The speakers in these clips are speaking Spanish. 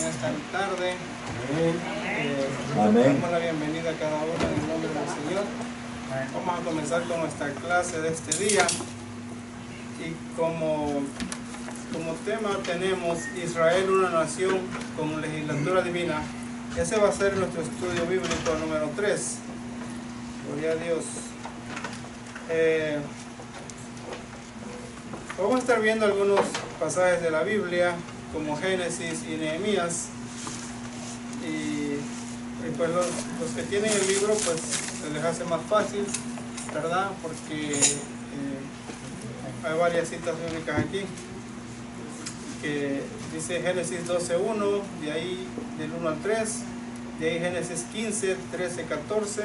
esta tarde. Amén. Damos la bienvenida a cada uno en el nombre del Señor. Vamos a comenzar con nuestra clase de este día. Y como tema tenemos Israel, una nación con legislatura divina. Ese va a ser nuestro estudio bíblico número 3. Gloria a Dios. Vamos a estar viendo algunos pasajes de la Biblia, como Génesis y Nehemías. Y pues los que tienen el libro, pues se les hace más fácil, ¿verdad? Porque hay varias citas bíblicas aquí, que dice Génesis 12:1, de ahí del 1 al 3, de ahí Génesis 15, 13, 14,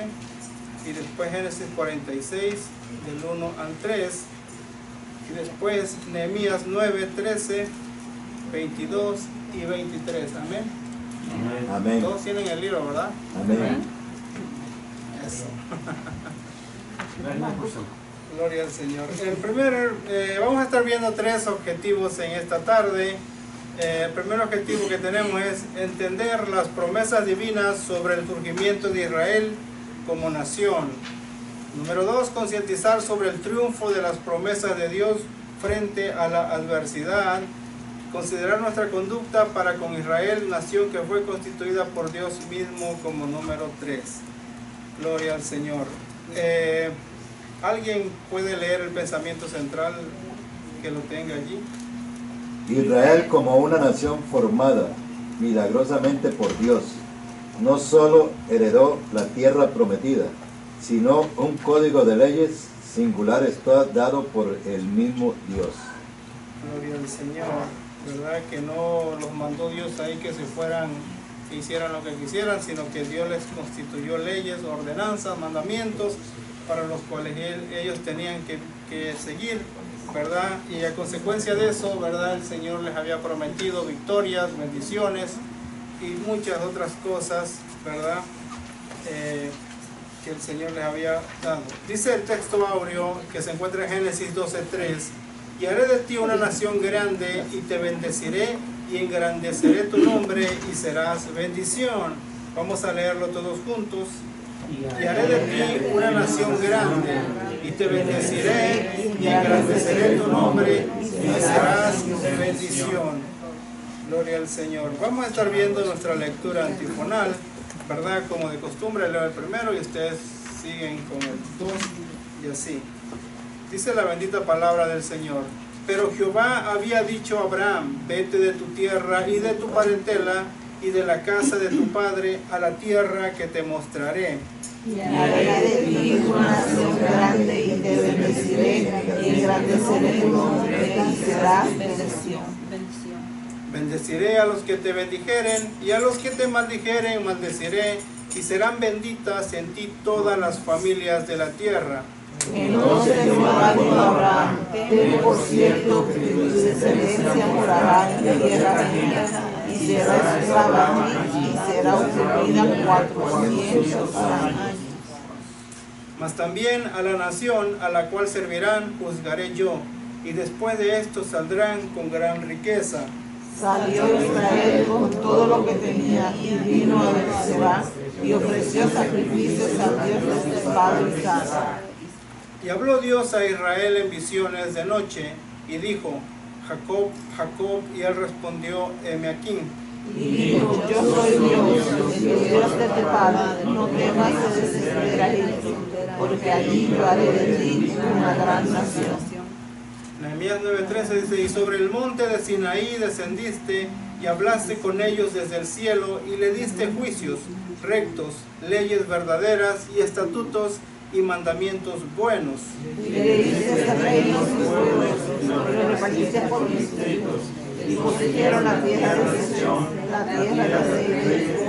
y después Génesis 46, del 1 al 3, y después Nehemías 9, 13, 22 y 23. Amén. Amén. Todos tienen el libro, ¿verdad? Amén. Eso. Gloria al Señor. Vamos a estar viendo 3 objetivos en esta tarde. El primer objetivo que tenemos es entender las promesas divinas sobre el surgimiento de Israel como nación. Número 2, concientizar sobre el triunfo de las promesas de Dios frente a la adversidad. Considerar nuestra conducta para con Israel, nación que fue constituida por Dios mismo, como número 3. Gloria al Señor. ¿Alguien puede leer el pensamiento central que lo tenga allí? Israel como una nación formada milagrosamente por Dios, no solo heredó la tierra prometida, sino un código de leyes singulares dado por el mismo Dios. Gloria al Señor. ¿Verdad? Que no los mandó Dios ahí que se fueran, que hicieran lo que quisieran, sino que Dios les constituyó leyes, ordenanzas, mandamientos para los cuales ellos tenían que seguir, ¿verdad? Y a consecuencia de eso, ¿verdad? El Señor les había prometido victorias, bendiciones y muchas otras cosas, ¿verdad? Que el Señor les había dado. Dice el texto áureo que se encuentra en Génesis 12:3: y haré de ti una nación grande, y te bendeciré, y engrandeceré tu nombre, y serás bendición. Vamos a leerlo todos juntos. Y haré de ti una nación grande, y te bendeciré, y engrandeceré tu nombre, y serás bendición. Gloria al Señor. Vamos a estar viendo nuestra lectura antifonal, ¿verdad? Como de costumbre, leo el primero y ustedes siguen con el 2 y así. Dice la bendita palabra del Señor: pero Jehová había dicho a Abraham: vete de tu tierra y de tu parentela y de la casa de tu padre a la tierra que te mostraré. Y haré de ti una nación grande, y te bendeciré, y engrandeceré tu nombre, y serás bendición. Bendeciré a los que te bendijeren, y a los que te maldijeren maldeciré, y serán benditas en ti todas las familias de la tierra. Entonces Jehová dijo a Abraham: ten por cierto que tu descendencia morará en tierra ajena, y será esclava y será oprimida 400 años. Mas también a la nación a la cual servirán juzgaré yo, y después de esto saldrán con gran riqueza. Salió Israel con todo lo que tenía, y vino a Berseba, y ofreció sacrificios a Dios de su padre Isaac. Y habló Dios a Israel en visiones de noche, y dijo: Jacob, Jacob, y él respondió: heme aquí. Y dijo: yo soy Dios, el Dios de tu padre, no temas de desesperar, porque allí yo haré de ti una gran nación. Nehemías 9:13 dice: y sobre el monte de Sinaí descendiste, y hablaste con ellos desde el cielo, y le diste juicios rectos, leyes verdaderas, y estatutos y mandamientos buenos. Y le diste reinos y pueblos, y los repartiste por distritos, y poseyeron la tierra de Sesión, la tierra de Seir,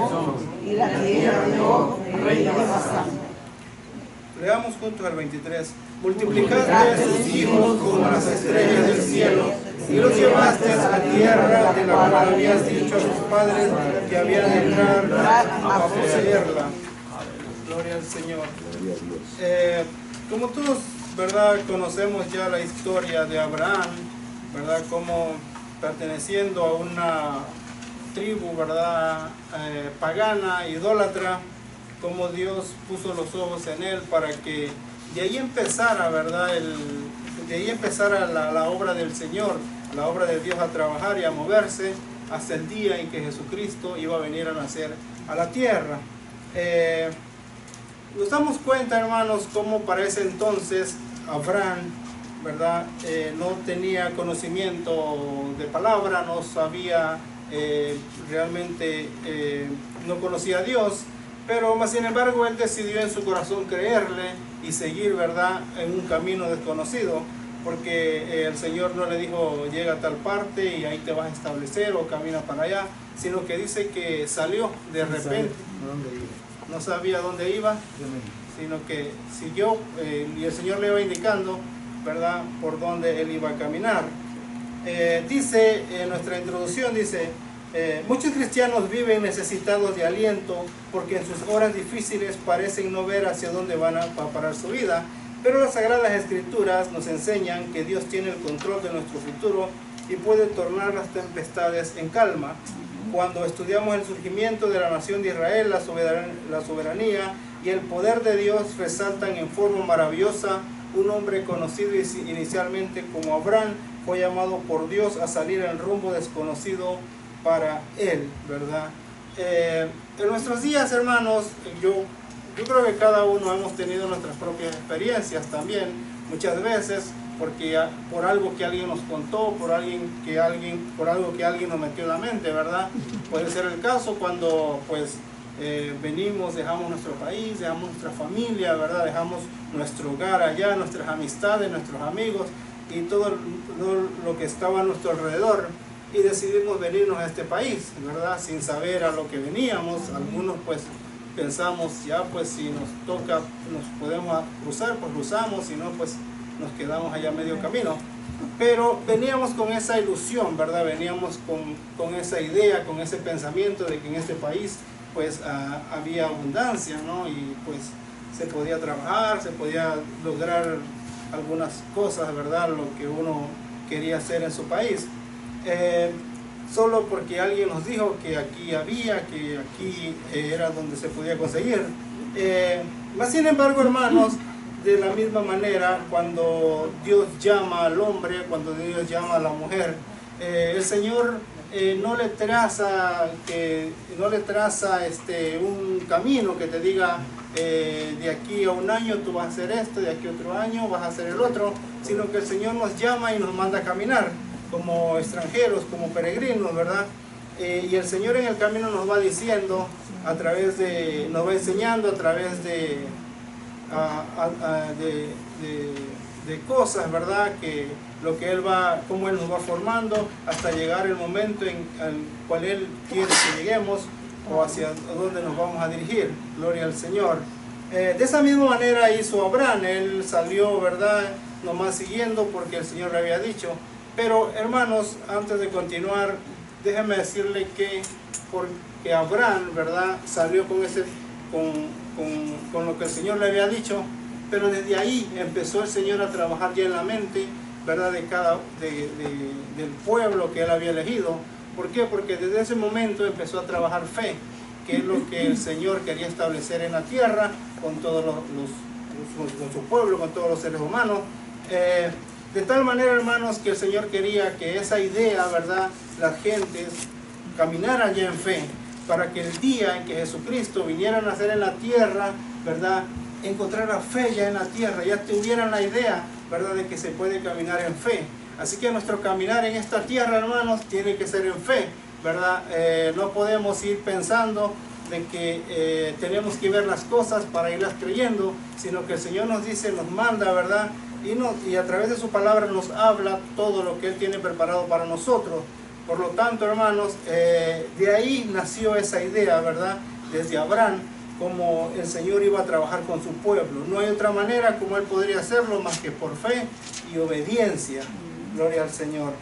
y la tierra de Og, rey de Basán. Leamos juntos al 23. Multiplicaste sus hijos como las estrellas del cielo, y los llevaste a la tierra de la cual habías dicho a sus padres que habían de entrar a poseerla. Gloria al Señor. Como todos, ¿verdad?, conocemos ya la historia de Abraham, ¿verdad?, como perteneciendo a una tribu, ¿verdad? Pagana, idólatra, como Dios puso los ojos en él para que de ahí empezara, ¿verdad? De ahí empezara la obra del Señor, la obra de Dios a trabajar y a moverse hasta el día en que Jesucristo iba a venir a nacer a la tierra. Nos damos cuenta, hermanos, cómo para ese entonces Abraham, ¿verdad? No tenía conocimiento de palabra, no sabía realmente, no conocía a Dios, pero más sin embargo él decidió en su corazón creerle y seguir, ¿verdad?, en un camino desconocido, porque el Señor no le dijo llega a tal parte y ahí te vas a establecer o camina para allá, sino que dice que salió de repente, no sabía dónde iba, sino que siguió y el Señor le iba indicando, ¿verdad?, por dónde él iba a caminar. Dice en nuestra introducción, dice, muchos cristianos viven necesitados de aliento porque en sus horas difíciles parecen no ver hacia dónde van a parar su vida, pero las Sagradas Escrituras nos enseñan que Dios tiene el control de nuestro futuro y puede tornar las tempestades en calma. Cuando estudiamos el surgimiento de la nación de Israel, la soberanía y el poder de Dios resaltan en forma maravillosa. Un hombre conocido inicialmente como Abraham fue llamado por Dios a salir en rumbo desconocido para él, ¿verdad? En nuestros días, hermanos, yo creo que cada uno hemos tenido nuestras propias experiencias también, muchas veces, porque por algo que alguien nos contó, por algo que alguien nos metió en la mente, ¿verdad? Puede ser el caso cuando, pues, venimos, dejamos nuestro país, dejamos nuestra familia, ¿verdad? Dejamos nuestro hogar allá, nuestras amistades, nuestros amigos y todo lo que estaba a nuestro alrededor, y decidimos venirnos a este país, ¿verdad? Sin saber a lo que veníamos. Algunos pues pensamos, ya pues si nos toca, nos podemos cruzar, pues cruzamos, si no pues nos quedamos allá a medio camino. Pero veníamos con esa ilusión, ¿verdad? Veníamos con esa idea, con ese pensamiento de que en este país pues había abundancia, ¿no? Y pues se podía trabajar, se podía lograr algunas cosas, ¿verdad? Lo que uno quería hacer en su país. Solo porque alguien nos dijo que aquí había, que aquí era donde se podía conseguir. Más sin embargo, hermanos, de la misma manera, cuando Dios llama al hombre, cuando Dios llama a la mujer, el Señor no le traza un camino que te diga de aquí a un año tú vas a hacer esto, de aquí a otro año vas a hacer el otro, sino que el Señor nos llama y nos manda a caminar como extranjeros, como peregrinos, ¿verdad? Y el Señor en el camino nos va diciendo, nos va enseñando a través de cosas, ¿verdad? Que lo que cómo Él nos va formando hasta llegar el momento en el cual Él quiere que lleguemos o hacia dónde nos vamos a dirigir. Gloria al Señor. De esa misma manera hizo Abraham. Él salió, ¿verdad?, nomás siguiendo porque el Señor le había dicho. Pero hermanos, antes de continuar, déjenme decirle que porque Abraham, ¿verdad?, salió con lo que el Señor le había dicho, pero desde ahí empezó el Señor a trabajar ya en la mente, ¿verdad?, del pueblo que Él había elegido. ¿Por qué? Porque desde ese momento empezó a trabajar fe, que es lo que el Señor quería establecer en la tierra con todos con su pueblo, con todos los seres humanos. De tal manera, hermanos, que el Señor quería que esa idea, ¿verdad?, las gentes caminaran ya en fe, para que el día en que Jesucristo viniera a nacer en la tierra, ¿verdad?, encontrara fe ya en la tierra, ya tuvieran la idea, ¿verdad?, de que se puede caminar en fe. Así que nuestro caminar en esta tierra, hermanos, tiene que ser en fe, ¿verdad? No podemos ir pensando de que tenemos que ver las cosas para irlas creyendo, sino que el Señor nos dice, nos manda, ¿verdad?, y a través de su palabra nos habla todo lo que Él tiene preparado para nosotros. Por lo tanto, hermanos, de ahí nació esa idea, ¿verdad?, desde Abraham, como el Señor iba a trabajar con su pueblo. No hay otra manera como Él podría hacerlo más que por fe y obediencia. Gloria al Señor.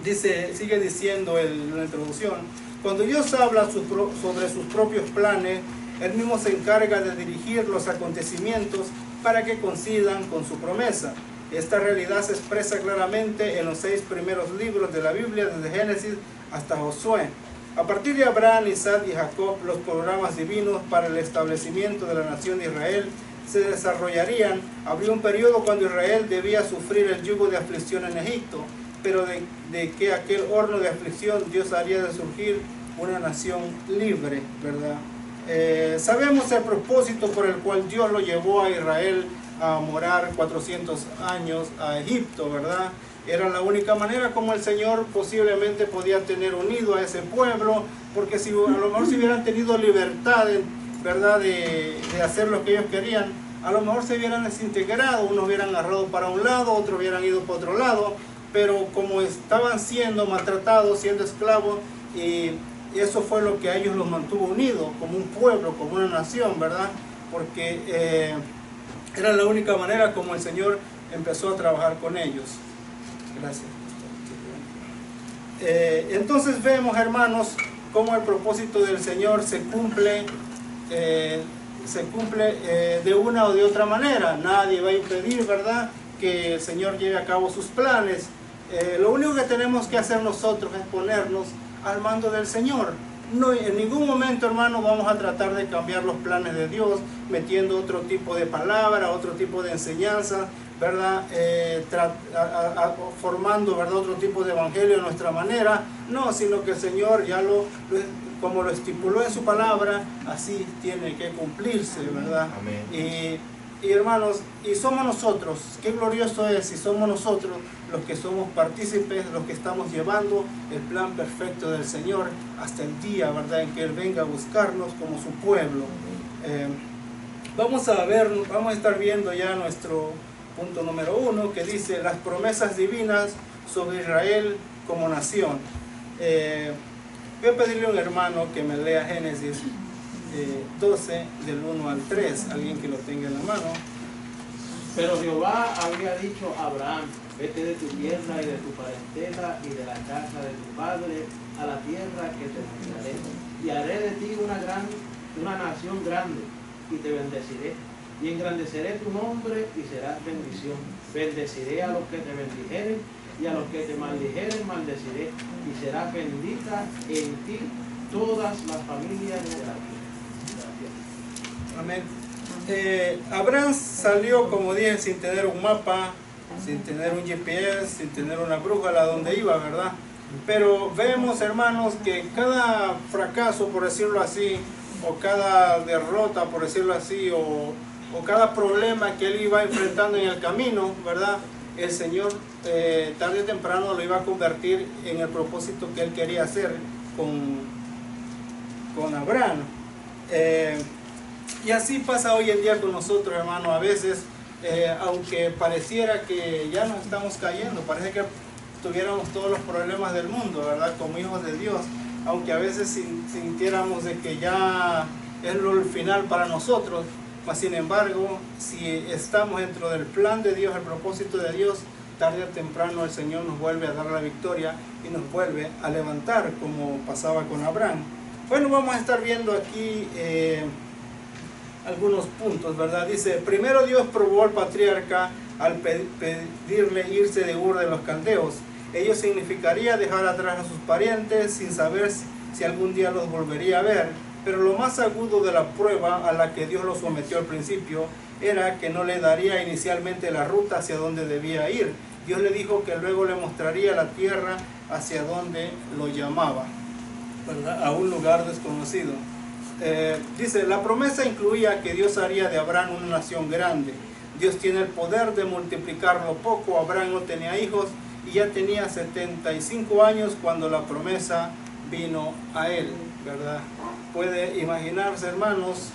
Sigue diciendo en la introducción, cuando Dios habla sobre sus propios planes, Él mismo se encarga de dirigir los acontecimientos para que coincidan con su promesa. Esta realidad se expresa claramente en los 6 primeros libros de la Biblia, desde Génesis hasta Josué. A partir de Abraham, Isaac y Jacob, los programas divinos para el establecimiento de la nación de Israel se desarrollarían. Habría un periodo cuando Israel debía sufrir el yugo de aflicción en Egipto, pero de que aquel horno de aflicción Dios haría de surgir una nación libre, ¿verdad? Sabemos el propósito por el cual Dios lo llevó a Israel a morar 400 años a Egipto, ¿verdad? Era la única manera como el Señor posiblemente podía tener unido a ese pueblo, porque si a lo mejor si hubieran tenido libertad, ¿verdad?, de hacer lo que ellos querían, a lo mejor se hubieran desintegrado, unos hubieran agarrado para un lado, otros hubieran ido para otro lado, pero como estaban siendo maltratados, siendo esclavos, y eso fue lo que a ellos los mantuvo unidos, como un pueblo, como una nación, ¿verdad? Porque era la única manera como el Señor empezó a trabajar con ellos. Gracias. Entonces vemos, hermanos, cómo el propósito del Señor se cumple de una o de otra manera. Nadie va a impedir, ¿verdad?, que el Señor lleve a cabo sus planes. Lo único que tenemos que hacer nosotros es ponernos al mando del Señor. No, en ningún momento, hermano, vamos a tratar de cambiar los planes de Dios metiendo otro tipo de palabra, otro tipo de enseñanza, ¿verdad? Formando, ¿verdad?, otro tipo de evangelio a nuestra manera. No, sino que el Señor ya como lo estipuló en su palabra, así tiene que cumplirse, ¿verdad? Amén. Y hermanos, y somos nosotros, qué glorioso es si somos nosotros los que somos partícipes, los que estamos llevando el plan perfecto del Señor hasta el día, ¿verdad?, en que Él venga a buscarnos como su pueblo. Vamos a estar viendo ya nuestro punto número 1, que dice las promesas divinas sobre Israel como nación. Voy a pedirle a un hermano que me lea Génesis 12 del 1 al 3, alguien que lo tenga en la mano. Pero Jehová había dicho a Abraham: vete de tu tierra y de tu parentela y de la casa de tu padre a la tierra que te mostraré, y haré de ti una nación grande, y te bendeciré, y engrandeceré tu nombre y serás bendición. Bendeciré a los que te bendijeren, y a los que te maldijeren maldeciré, y será bendita en ti todas las familias de la tierra. Amén. Abraham salió, como dije, sin tener un mapa, sin tener un GPS, sin tener una brújula donde iba, ¿verdad? Pero vemos, hermanos, que cada fracaso, por decirlo así, o cada derrota, por decirlo así, o cada problema que él iba enfrentando en el camino, ¿verdad?, el Señor tarde o temprano lo iba a convertir en el propósito que él quería hacer con Abraham. Y así pasa hoy en día con nosotros, hermanos. A veces, aunque pareciera que ya nos estamos cayendo, parece que tuviéramos todos los problemas del mundo, ¿verdad?, como hijos de Dios, aunque a veces sintiéramos de que ya es el final para nosotros, mas sin embargo, si estamos dentro del plan de Dios, el propósito de Dios, tarde o temprano el Señor nos vuelve a dar la victoria y nos vuelve a levantar, como pasaba con Abraham. Bueno, vamos a estar viendo aquí algunos puntos, ¿verdad? Dice, primero Dios probó al patriarca al pedirle irse de Ur de los Caldeos. Ello significaría dejar atrás a sus parientes sin saber si algún día los volvería a ver. Pero lo más agudo de la prueba a la que Dios lo sometió al principio era que no le daría inicialmente la ruta hacia donde debía ir. Dios le dijo que luego le mostraría la tierra hacia donde lo llamaba, ¿verdad?, a un lugar desconocido. Dice, la promesa incluía que Dios haría de Abraham una nación grande. Dios tiene el poder de multiplicar lo poco. Abraham no tenía hijos y ya tenía 75 años cuando la promesa vino a él, ¿verdad? Puede imaginarse, hermanos,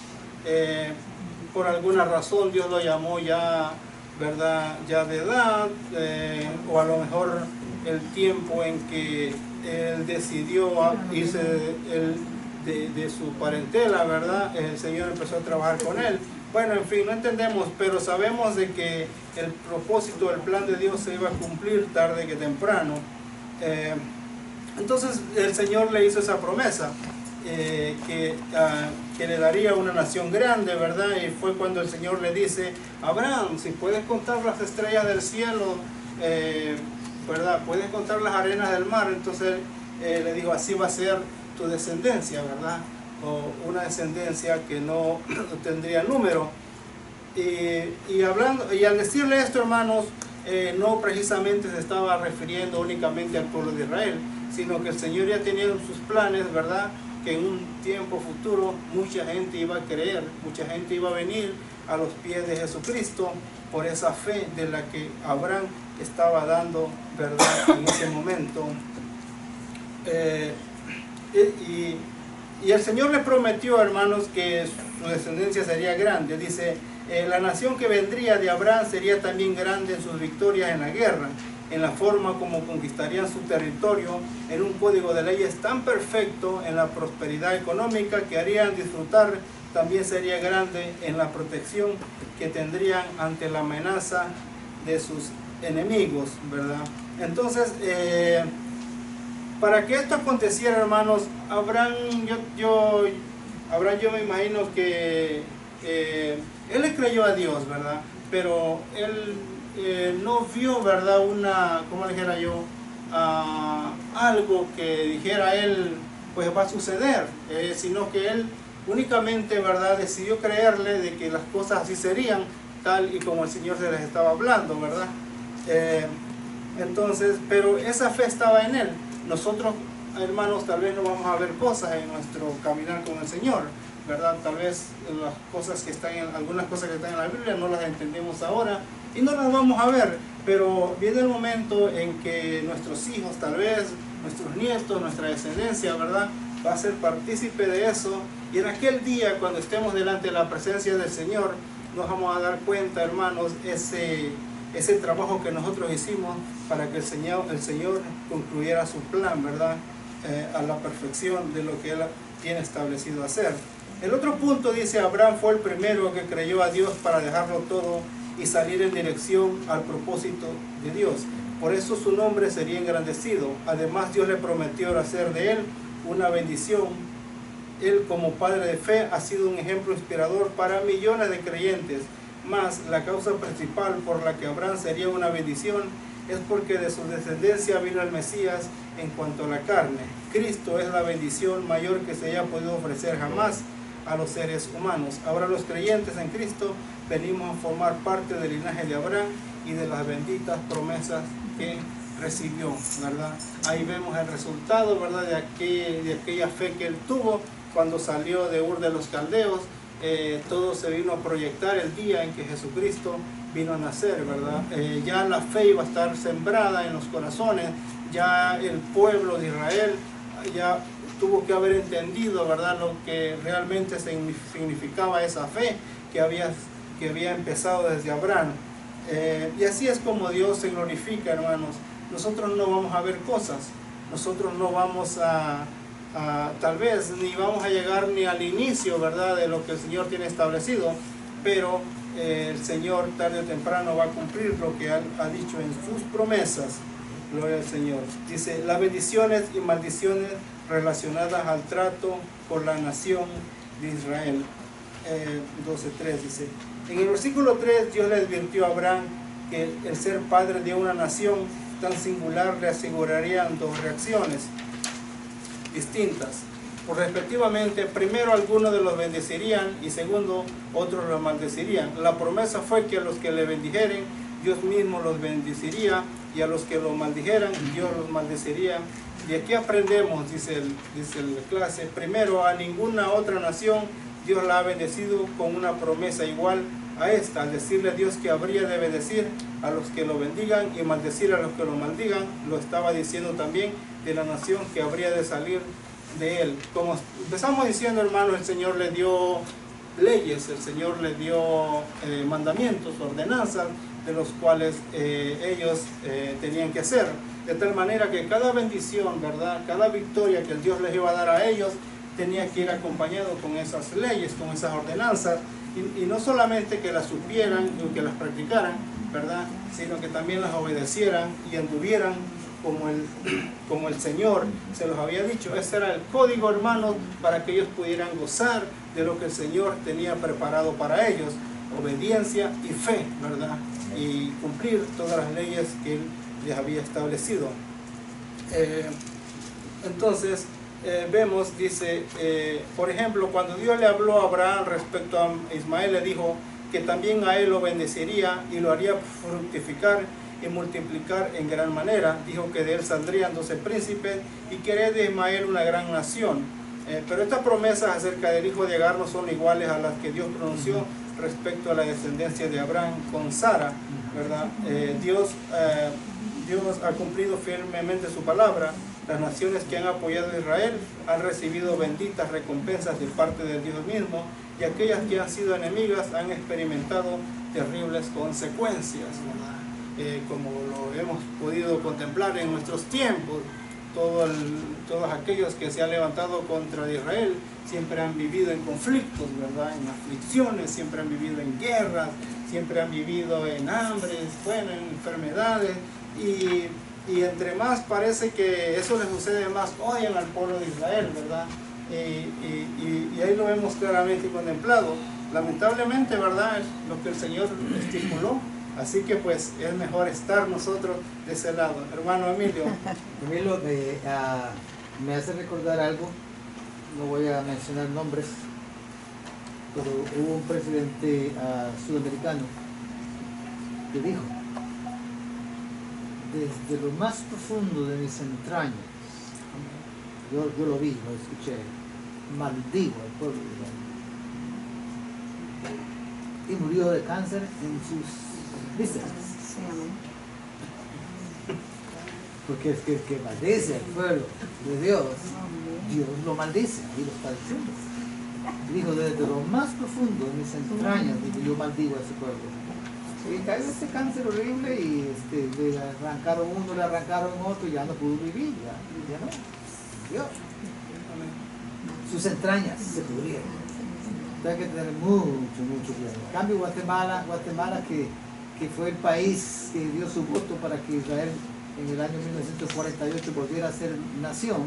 por alguna razón Dios lo llamó ya, ¿verdad?, ya de edad, o a lo mejor el tiempo en que él decidió irse de su parentela, ¿verdad? El Señor empezó a trabajar con él. Bueno, en fin, no entendemos, pero sabemos de que el propósito, el plan de Dios se iba a cumplir tarde que temprano. Entonces el Señor le hizo esa promesa, que le daría una nación grande, ¿verdad? Y fue cuando el Señor le dice, Abraham, si puedes contar las estrellas del cielo, ¿verdad?, puedes contar las arenas del mar. Entonces le digo, así va a ser tu descendencia, ¿verdad? O una descendencia que no tendría número. Y al decirle esto, hermanos, no precisamente se estaba refiriendo únicamente al pueblo de Israel, sino que el Señor ya tenía sus planes, ¿verdad? Que en un tiempo futuro mucha gente iba a creer, mucha gente iba a venir a los pies de Jesucristo por esa fe de la que Abraham estaba dando, ¿verdad? En ese momento. Y el Señor le prometió, hermanos, que su descendencia sería grande. Dice, la nación que vendría de Abraham sería también grande en sus victorias en la guerra, en la forma como conquistarían su territorio, en un código de leyes tan perfecto, en la prosperidad económica que harían disfrutar. También sería grande en la protección que tendrían ante la amenaza de sus enemigos, ¿verdad? Entonces, para que esto aconteciera, hermanos, Abraham, yo me imagino que él le creyó a Dios, ¿verdad? Pero él no vio, ¿verdad? ¿Cómo le dijera yo? Algo que dijera él, pues va a suceder, sino que él únicamente, ¿verdad? Decidió creerle de que las cosas así serían, tal y como el Señor se les estaba hablando, ¿verdad? Entonces, pero esa fe estaba en él. Nosotros, hermanos, tal vez no vamos a ver cosas en nuestro caminar con el Señor, ¿verdad? Tal vez algunas cosas que están en la Biblia no las entendemos ahora y no las vamos a ver, pero viene el momento en que nuestros hijos, tal vez nuestros nietos, nuestra descendencia, ¿verdad?, va a ser partícipe de eso, y en aquel día, cuando estemos delante de la presencia del Señor, nos vamos a dar cuenta, hermanos, ese trabajo que nosotros hicimos para que el Señor concluyera su plan, ¿verdad?, a la perfección de lo que Él tiene establecido hacer. El otro punto dice, Abraham fue el primero que creyó a Dios para dejarlo todo y salir en dirección al propósito de Dios. Por eso su nombre sería engrandecido. Además, Dios le prometió hacer de él una bendición. Él, como padre de fe, ha sido un ejemplo inspirador para millones de creyentes. Mas la causa principal por la que Abraham sería una bendición es porque de su descendencia vino el Mesías en cuanto a la carne. Cristo es la bendición mayor que se haya podido ofrecer jamás a los seres humanos. Ahora los creyentes en Cristo venimos a formar parte del linaje de Abraham y de las benditas promesas que recibió, ¿verdad? Ahí vemos el resultado, ¿verdad?, de aquella fe que él tuvo cuando salió de Ur de los Caldeos. Todo se vino a proyectar el día en que Jesucristo vino a nacer, ¿verdad? Ya la fe iba a estar sembrada en los corazones, ya el pueblo de Israel ya tuvo que haber entendido, ¿verdad?, lo que realmente significaba esa fe que había empezado desde Abraham. Y así es como Dios se glorifica, hermanos. Nosotros no vamos a ver cosas, nosotros no vamos tal vez ni vamos a llegar ni al inicio, ¿verdad?, de lo que el Señor tiene establecido, pero el Señor tarde o temprano va a cumplir lo que ha dicho en sus promesas. Gloria al Señor. Dice, las bendiciones y maldiciones relacionadas al trato con la nación de Israel. 12:3 dice, en el versículo 3 Dios le advirtió a Abraham que el ser padre de una nación tan singular le asegurarían dos reacciones distintas. Por respectivamente, primero algunos de los bendecirían y segundo otros los maldecirían. La promesa fue que a los que le bendijeren Dios mismo los bendeciría y a los que lo maldijeran Dios los maldeciría. De aquí aprendemos, dice la clase, primero, a ninguna otra nación Dios la ha bendecido con una promesa igual a esta, al decirle a Dios que habría de bendecir a los que lo bendigan y maldecir a los que lo maldigan. Lo estaba diciendo también de la nación que habría de salir de él. Como empezamos diciendo, hermanos, el Señor le dio leyes, el Señor le dio mandamientos, ordenanzas, de los cuales ellos tenían que hacer, de tal manera que cada bendición, ¿verdad?, cada victoria que el Dios les iba a dar a ellos tenía que ir acompañado con esas leyes, con esas ordenanzas, y no solamente que las supieran y que las practicaran, ¿verdad?, sino que también las obedecieran y anduvieran como el Señor se los había dicho. Ese era el código, hermanos, para que ellos pudieran gozar de lo que el Señor tenía preparado para ellos: obediencia y fe, ¿verdad?, y cumplir todas las leyes que Él les había establecido. Entonces, vemos, dice, por ejemplo, cuando Dios le habló a Abraham respecto a Ismael, le dijo que también a él lo bendeciría y lo haría fructificar y multiplicar en gran manera. Dijo que de él saldrían 12 príncipes y que haré de Ismael una gran nación. Pero estas promesas acerca del hijo de Agar no son iguales a las que Dios pronunció respecto a la descendencia de Abraham con Sara, ¿verdad? Dios ha cumplido firmemente su palabra. Las naciones que han apoyado a Israel han recibido benditas recompensas de parte de Dios mismo, y aquellas que han sido enemigas han experimentado terribles consecuencias, ¿verdad? Como lo hemos podido contemplar en nuestros tiempos, todos aquellos que se han levantado contra Israel siempre han vivido en conflictos, ¿verdad? En aflicciones, siempre han vivido en guerras, siempre han vivido en hambres, bueno, en enfermedades, y entre más parece que eso les sucede, más odian al pueblo de Israel, ¿verdad? Y ahí lo hemos claramente contemplado. Lamentablemente, ¿verdad? Es lo que el Señor estipuló. Así que pues es mejor estar nosotros de ese lado. Hermano Emilio. Emilio me hace recordar algo, no voy a mencionar nombres, pero hubo un presidente sudamericano que dijo: desde lo más profundo de mis entrañas, yo lo vi, lo escuché, maldigo al pueblo de Israel. Y murió de cáncer en sus vísceras. Porque es que maldice al pueblo de Dios, Dios lo maldice, y lo está diciendo. Dijo: desde lo más profundo de mis entrañas, yo maldigo a ese pueblo. Y cayó este cáncer horrible y le arrancaron uno, le arrancaron otro, y ya no pudo vivir, ya no. Dios. Sus entrañas se pudrieron. Hay que tener mucho cuidado. En cambio, Guatemala que fue el país que dio su voto para que Israel en el año 1948 volviera a ser nación.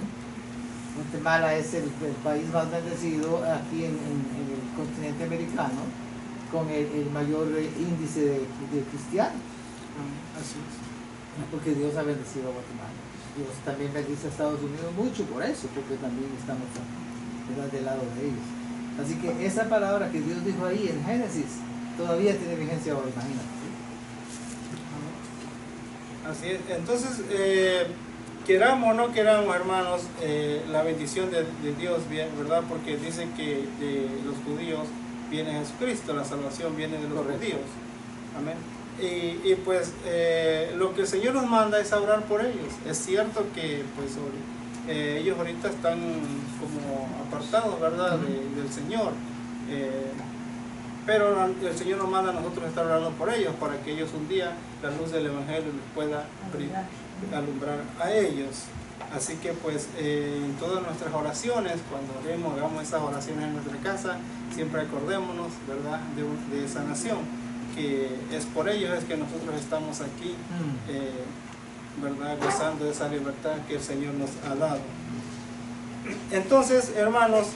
Guatemala es el país más bendecido aquí en el continente americano, con el mayor índice de cristianos. Así es. Porque Dios ha bendecido a Guatemala. Dios también bendice a Estados Unidos mucho por eso, porque también estamos del lado de ellos. Así que esa palabra que Dios dijo ahí en Génesis todavía tiene vigencia hoy, imagínate. Así es. Entonces, queramos o no queramos, hermanos, la bendición de Dios, ¿verdad? Porque dice que de los judíos viene Jesucristo, la salvación viene de los judíos. Amén. Y pues lo que el Señor nos manda es orar por ellos. Es cierto que pues ellos ahorita están como apartados, ¿verdad? Del Señor. Pero el Señor nos manda a nosotros estar orando por ellos, para que ellos un día la luz del Evangelio les pueda alumbrar a ellos. Así que pues en todas nuestras oraciones, cuando hagamos esas oraciones en nuestra casa, siempre acordémonos, ¿verdad?, de esa nación, que es por ellos es que nosotros estamos aquí, ¿verdad?, gozando de esa libertad que el Señor nos ha dado. Entonces, hermanos,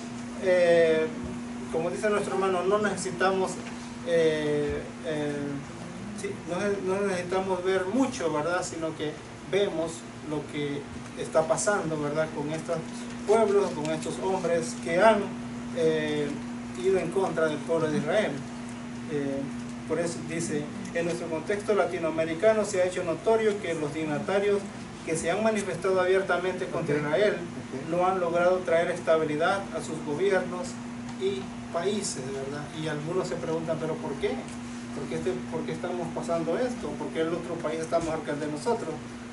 como dice nuestro hermano, no necesitamos no necesitamos ver mucho, ¿verdad?, sino que vemos lo que está pasando, ¿verdad?, con estos pueblos, con estos hombres que han ido en contra del pueblo de Israel. Por eso dice: en nuestro contexto latinoamericano se ha hecho notorio que los dignatarios que se han manifestado abiertamente contra Israel no han logrado traer estabilidad a sus gobiernos y países, ¿verdad? Y algunos se preguntan: ¿pero por qué? ¿Por qué estamos pasando esto? ¿Por qué el otro país está mejor que el de nosotros?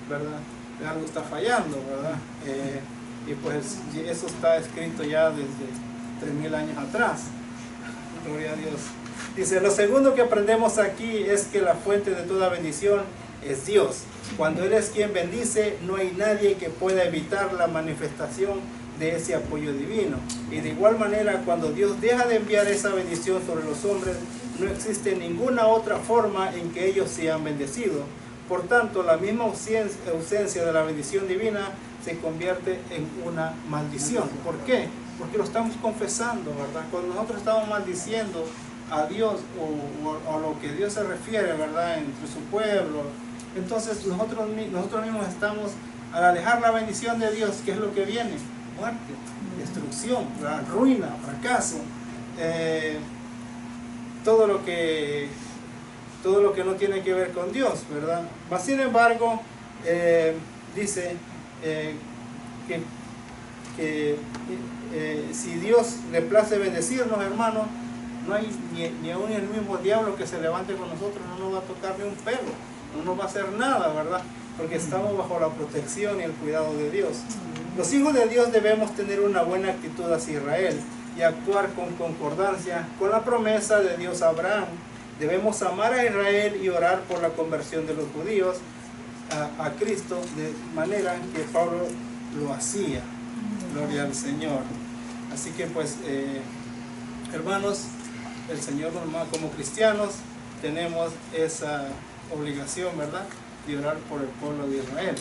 ¿Verdad? Algo está fallando, ¿verdad? Y pues eso está escrito ya desde 3000 años atrás. Gloria a Dios. Dice: lo segundo que aprendemos aquí es que la fuente de toda bendición es Dios. Cuando Él es quien bendice, no hay nadie que pueda evitar la manifestación de ese apoyo divino. Y de igual manera, cuando Dios deja de enviar esa bendición sobre los hombres, no existe ninguna otra forma en que ellos sean bendecidos. Por tanto, la misma ausencia de la bendición divina se convierte en una maldición. ¿Por qué? Porque lo estamos confesando, ¿verdad? Cuando nosotros estamos maldiciendo a Dios o a lo que Dios se refiere, ¿verdad?, entre su pueblo, entonces nosotros mismos estamos, al alejar la bendición de Dios, ¿qué es lo que viene? muerte, destrucción, ¿verdad? Ruina, fracaso, todo lo que no tiene que ver con Dios, ¿verdad? Mas sin embargo, dice que si Dios le place bendecirnos, hermanos, no hay ni aún el mismo diablo que se levante con nosotros, no nos va a tocar ni un pelo, no nos va a hacer nada, ¿verdad? Porque estamos bajo la protección y el cuidado de Dios. Los hijos de Dios debemos tener una buena actitud hacia Israel y actuar con concordancia con la promesa de Dios a Abraham. Debemos amar a Israel y orar por la conversión de los judíos a Cristo, de manera que Pablo lo hacía. Gloria al Señor. Así que pues, hermanos, el Señor normal, como cristianos tenemos esa obligación, ¿verdad?, de orar por el pueblo de Israel.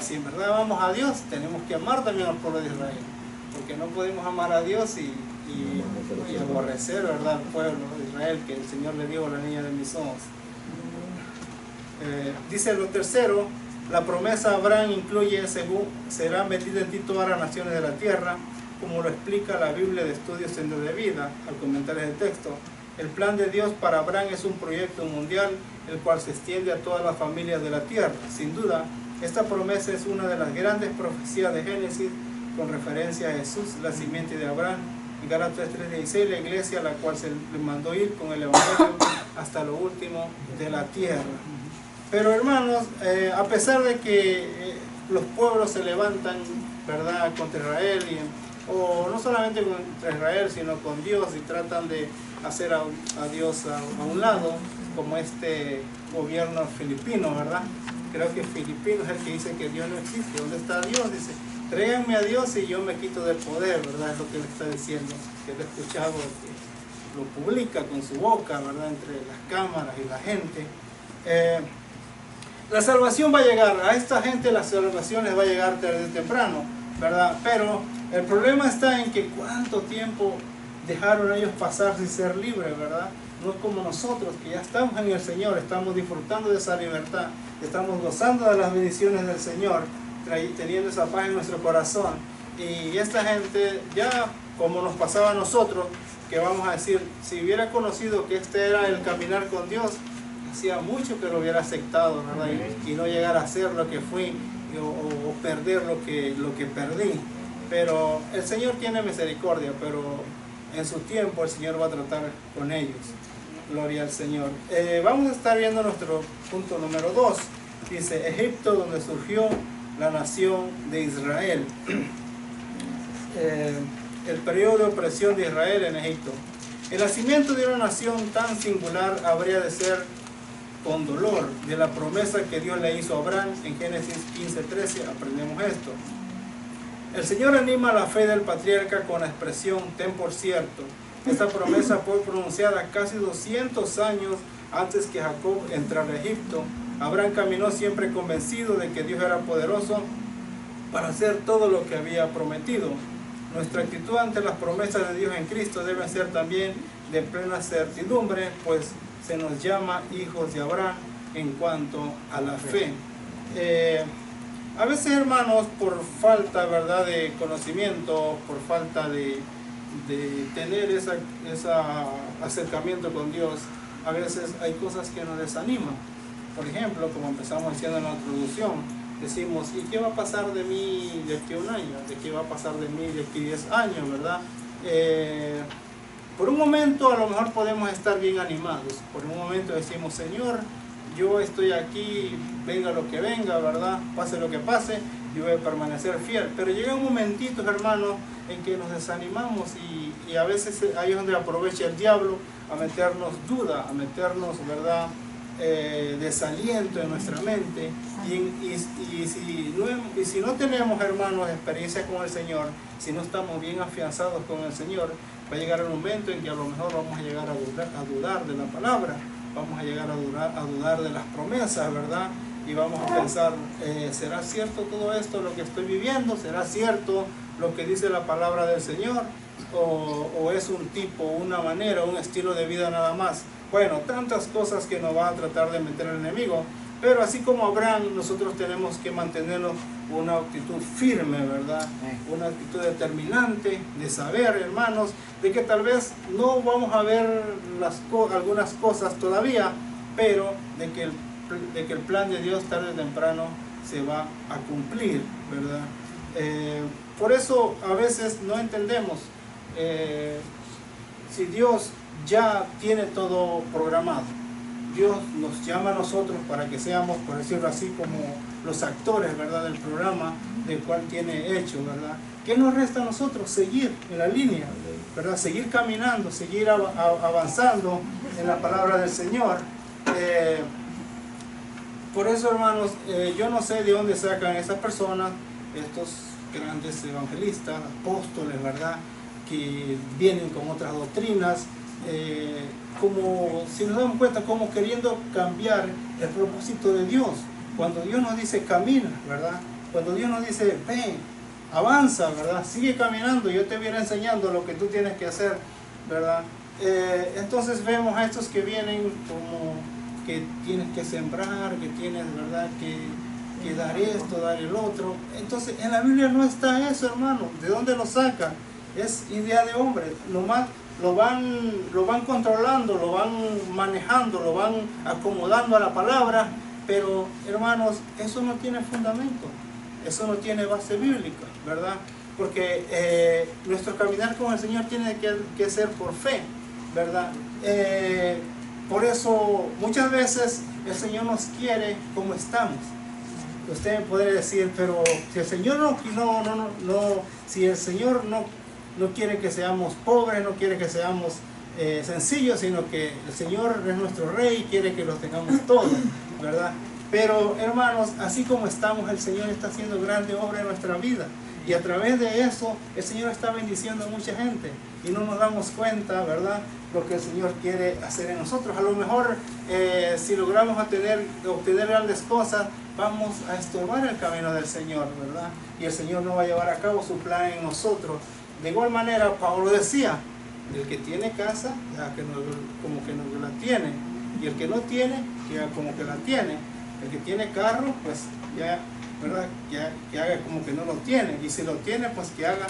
Si en verdad amamos a Dios, tenemos que amar también al pueblo de Israel, porque no podemos amar a Dios y aborrecer, ¿verdad?, al pueblo de Israel que el Señor le dio a la niña de mis ojos. Dice lo tercero, la promesa a Abraham incluye, según serán metidas en ti todas las naciones de la tierra, como lo explica la Biblia de Estudios Sendero de Vida al comentar el texto. El plan de Dios para Abraham es un proyecto mundial, el cual se extiende a todas las familias de la tierra. Sin duda, esta promesa es una de las grandes profecías de Génesis con referencia a Jesús, la simiente de Abraham. En Gálatas 3:16, la iglesia a la cual se le mandó ir con el evangelio hasta lo último de la tierra. Pero hermanos, a pesar de que los pueblos se levantan, ¿verdad?, contra Israel, o no solamente contra Israel, sino con Dios, y tratan de hacer a Dios a un lado, como este gobierno filipino, ¿verdad? Creo que filipino es el que dice que Dios no existe. ¿Dónde está Dios? Dice, tráiganme a Dios y yo me quito del poder, ¿verdad? Es lo que él está diciendo, que lo he escuchado, que lo publica con su boca, ¿verdad?, entre las cámaras y la gente. La salvación va a llegar, a esta gente la salvación les va a llegar tarde o temprano, ¿verdad? Pero el problema está en que cuánto tiempo dejaron ellos pasar sin ser libres, ¿verdad? No es como nosotros, que ya estamos en el Señor, estamos disfrutando de esa libertad, estamos gozando de las bendiciones del Señor, teniendo esa paz en nuestro corazón. Y esta gente, ya como nos pasaba a nosotros, que vamos a decir, si hubiera conocido que este era el caminar con Dios, hacía mucho que lo hubiera aceptado, ¿verdad? Y no llegar a ser lo que fui o perder lo que perdí. Pero el Señor tiene misericordia, pero en su tiempo el Señor va a tratar con ellos. Gloria al Señor. Vamos a estar viendo nuestro punto número 2. Dice, Egipto, donde surgió la nación de Israel. El periodo de opresión de Israel en Egipto. El nacimiento de una nación tan singular habría de ser con dolor de la promesa que Dios le hizo a Abraham. En Génesis 15:13 aprendemos esto. El Señor anima la fe del patriarca con la expresión, ten por cierto. Esta promesa fue pronunciada casi 200 años antes que Jacob entrara a Egipto. Abraham caminó siempre convencido de que Dios era poderoso para hacer todo lo que había prometido. Nuestra actitud ante las promesas de Dios en Cristo debe ser también de plena certidumbre, pues se nos llama hijos de Abraham en cuanto a la fe. A veces, hermanos, por falta, ¿verdad?, de conocimiento, por falta de tener ese acercamiento con Dios, a veces hay cosas que nos desaniman. Por ejemplo, como empezamos diciendo en la introducción, decimos, ¿y qué va a pasar de mí de aquí a un año? ¿De qué va a pasar de mí de aquí a 10 años, verdad? Por un momento a lo mejor podemos estar bien animados. Por un momento decimos, Señor, yo estoy aquí, venga lo que venga, ¿verdad? Pase lo que pase, yo voy a permanecer fiel. Pero llega un momentito, hermanos, en que nos desanimamos y a veces ahí es donde aprovecha el diablo a meternos duda, a meternos, ¿verdad?, desaliento en nuestra mente. Y si no tenemos, hermanos, experiencia con el Señor, si no estamos bien afianzados con el Señor, va a llegar el momento en que a lo mejor vamos a llegar a dudar de la palabra, vamos a llegar a dudar de las promesas, ¿verdad? Y vamos a pensar, ¿será cierto todo esto, lo que estoy viviendo? ¿Será cierto lo que dice la palabra del Señor? ¿O es un tipo, una manera, un estilo de vida nada más? Bueno, tantas cosas que nos va a tratar de meter el enemigo. Pero así como Abraham, nosotros tenemos que mantenernos una actitud firme, ¿verdad? Una actitud determinante de saber, hermanos, de que tal vez no vamos a ver algunas cosas todavía, pero de que el plan de Dios tarde o temprano se va a cumplir, ¿verdad? Por eso a veces no entendemos si Dios ya tiene todo programado. Dios nos llama a nosotros para que seamos, por decirlo así, como los actores, ¿verdad?, del programa del cual tiene hecho, ¿verdad? ¿Qué nos resta a nosotros? Seguir en la línea, ¿verdad? Seguir caminando, seguir avanzando en la palabra del Señor. Por eso, hermanos, yo no sé de dónde sacan esas personas, estos grandes evangelistas, apóstoles, ¿verdad?, que vienen con otras doctrinas, como si nos damos cuenta, como queriendo cambiar el propósito de Dios. Cuando Dios nos dice camina, ¿verdad? Cuando Dios nos dice ven, avanza, ¿verdad? Sigue caminando, yo te voy a ir enseñando lo que tú tienes que hacer, ¿verdad? Entonces vemos a estos que vienen como que tienes que sembrar, que tienes, ¿verdad?, que dar esto, dar el otro. Entonces en la Biblia no está eso, hermano. ¿De dónde lo sacan? Es idea de hombre. Nomás lo van controlando, lo van manejando, lo van acomodando a la palabra, pero hermanos, eso no tiene fundamento, eso no tiene base bíblica, ¿verdad? Porque nuestro caminar con el Señor tiene que ser por fe, ¿verdad? Por eso muchas veces el Señor nos quiere como estamos. Usted puede decir, pero si el Señor si el Señor no quiere que seamos pobres, no quiere que seamos sencillos, sino que el Señor es nuestro Rey y quiere que los tengamos todos, ¿verdad? Pero hermanos, así como estamos, el Señor está haciendo grande obra en nuestra vida. Y a través de eso, el Señor está bendiciendo a mucha gente. Y no nos damos cuenta, ¿verdad?, lo que el Señor quiere hacer en nosotros. A lo mejor, si logramos obtener grandes cosas, vamos a estorbar el camino del Señor, ¿verdad? Y el Señor no va a llevar a cabo su plan en nosotros. De igual manera, Pablo decía, el que tiene casa, ya que como que no la tiene. Y el que no tiene, ya como que la tiene. El que tiene carro, pues ya, ¿verdad?, que haga como que no lo tiene. Y si lo tiene, pues que haga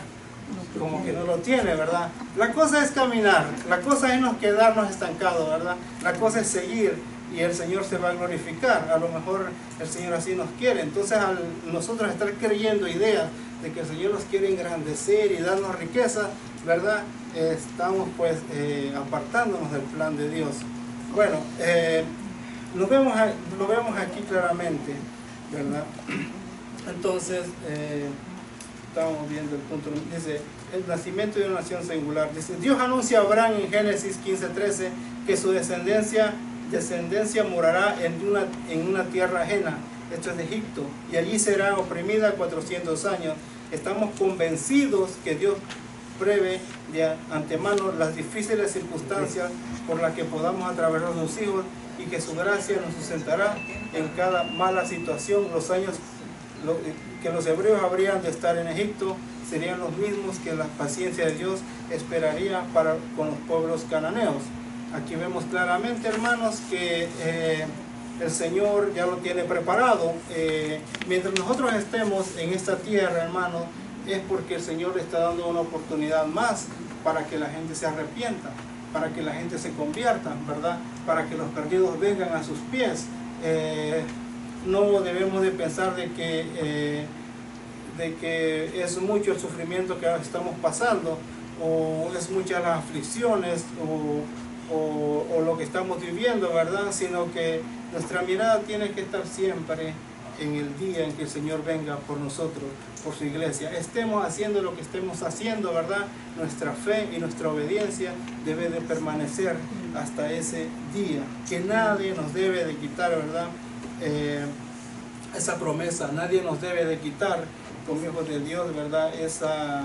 como que no lo tiene, ¿verdad? La cosa es caminar, la cosa es no quedarnos estancados, ¿verdad? La cosa es seguir y el Señor se va a glorificar. A lo mejor el Señor así nos quiere. Entonces, al nosotros estar creyendo ideas de que el Señor nos quiere engrandecer y darnos riqueza, ¿verdad?, estamos pues apartándonos del plan de Dios. Bueno, lo vemos aquí claramente, ¿verdad? Entonces, estamos viendo el punto, dice, el nacimiento de una nación singular. Dice, Dios anuncia a Abraham en Génesis 15:13 que su descendencia morará en una tierra ajena, esto es de Egipto, y allí será oprimida 400 años. Estamos convencidos que Dios prevé de antemano las difíciles circunstancias por las que podamos atravesar sus hijos y que su gracia nos sustentará en cada mala situación. Los años que los hebreos habrían de estar en Egipto serían los mismos que la paciencia de Dios esperaría con los pueblos cananeos. Aquí vemos claramente, hermanos, que el Señor ya lo tiene preparado. Mientras nosotros estemos en esta tierra, hermanos, es porque el Señor le está dando una oportunidad más para que la gente se arrepienta, para que la gente se convierta, ¿verdad? Para que los perdidos vengan a sus pies. No debemos de pensar de que es mucho el sufrimiento que estamos pasando, o es muchas las aflicciones, o lo que estamos viviendo, ¿verdad? Sino que nuestra mirada tiene que estar siempre en el día en que el Señor venga por nosotros, por su iglesia. Estemos haciendo lo que estemos haciendo, ¿verdad? Nuestra fe y nuestra obediencia debe de permanecer hasta ese día. Que nadie nos debe de quitar, ¿verdad?, esa promesa. Nadie nos debe de quitar, como hijos de Dios, ¿verdad?, esa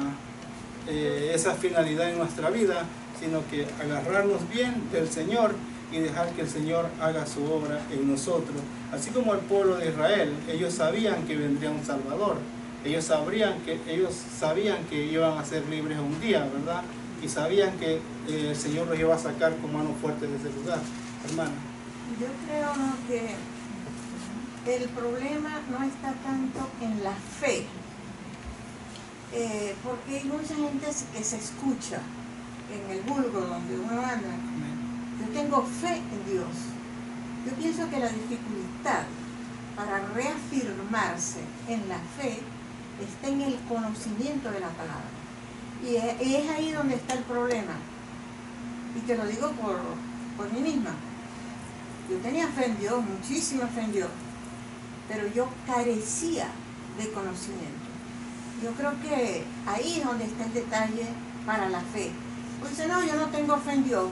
finalidad en nuestra vida, sino que agarrarnos bien del Señor y dejar que el Señor haga su obra en nosotros. Así como el pueblo de Israel, ellos sabían que vendría un Salvador, ellos sabían que iban a ser libres un día, ¿verdad? Y sabían que el Señor los iba a sacar con mano fuerte de ese lugar. Hermana. Yo creo, ¿no?, que el problema no está tanto en la fe, porque hay mucha gente que se escucha en el vulgo donde uno anda. Yo tengo fe en Dios. Yo pienso que la dificultad para reafirmarse en la fe está en el conocimiento de la palabra. Y es ahí donde está el problema. Y te lo digo por mí misma. Yo tenía fe en Dios, muchísima fe en Dios, pero yo carecía de conocimiento. Yo creo que ahí es donde está el detalle para la fe. Pues dice, no, yo no tengo fe en Dios,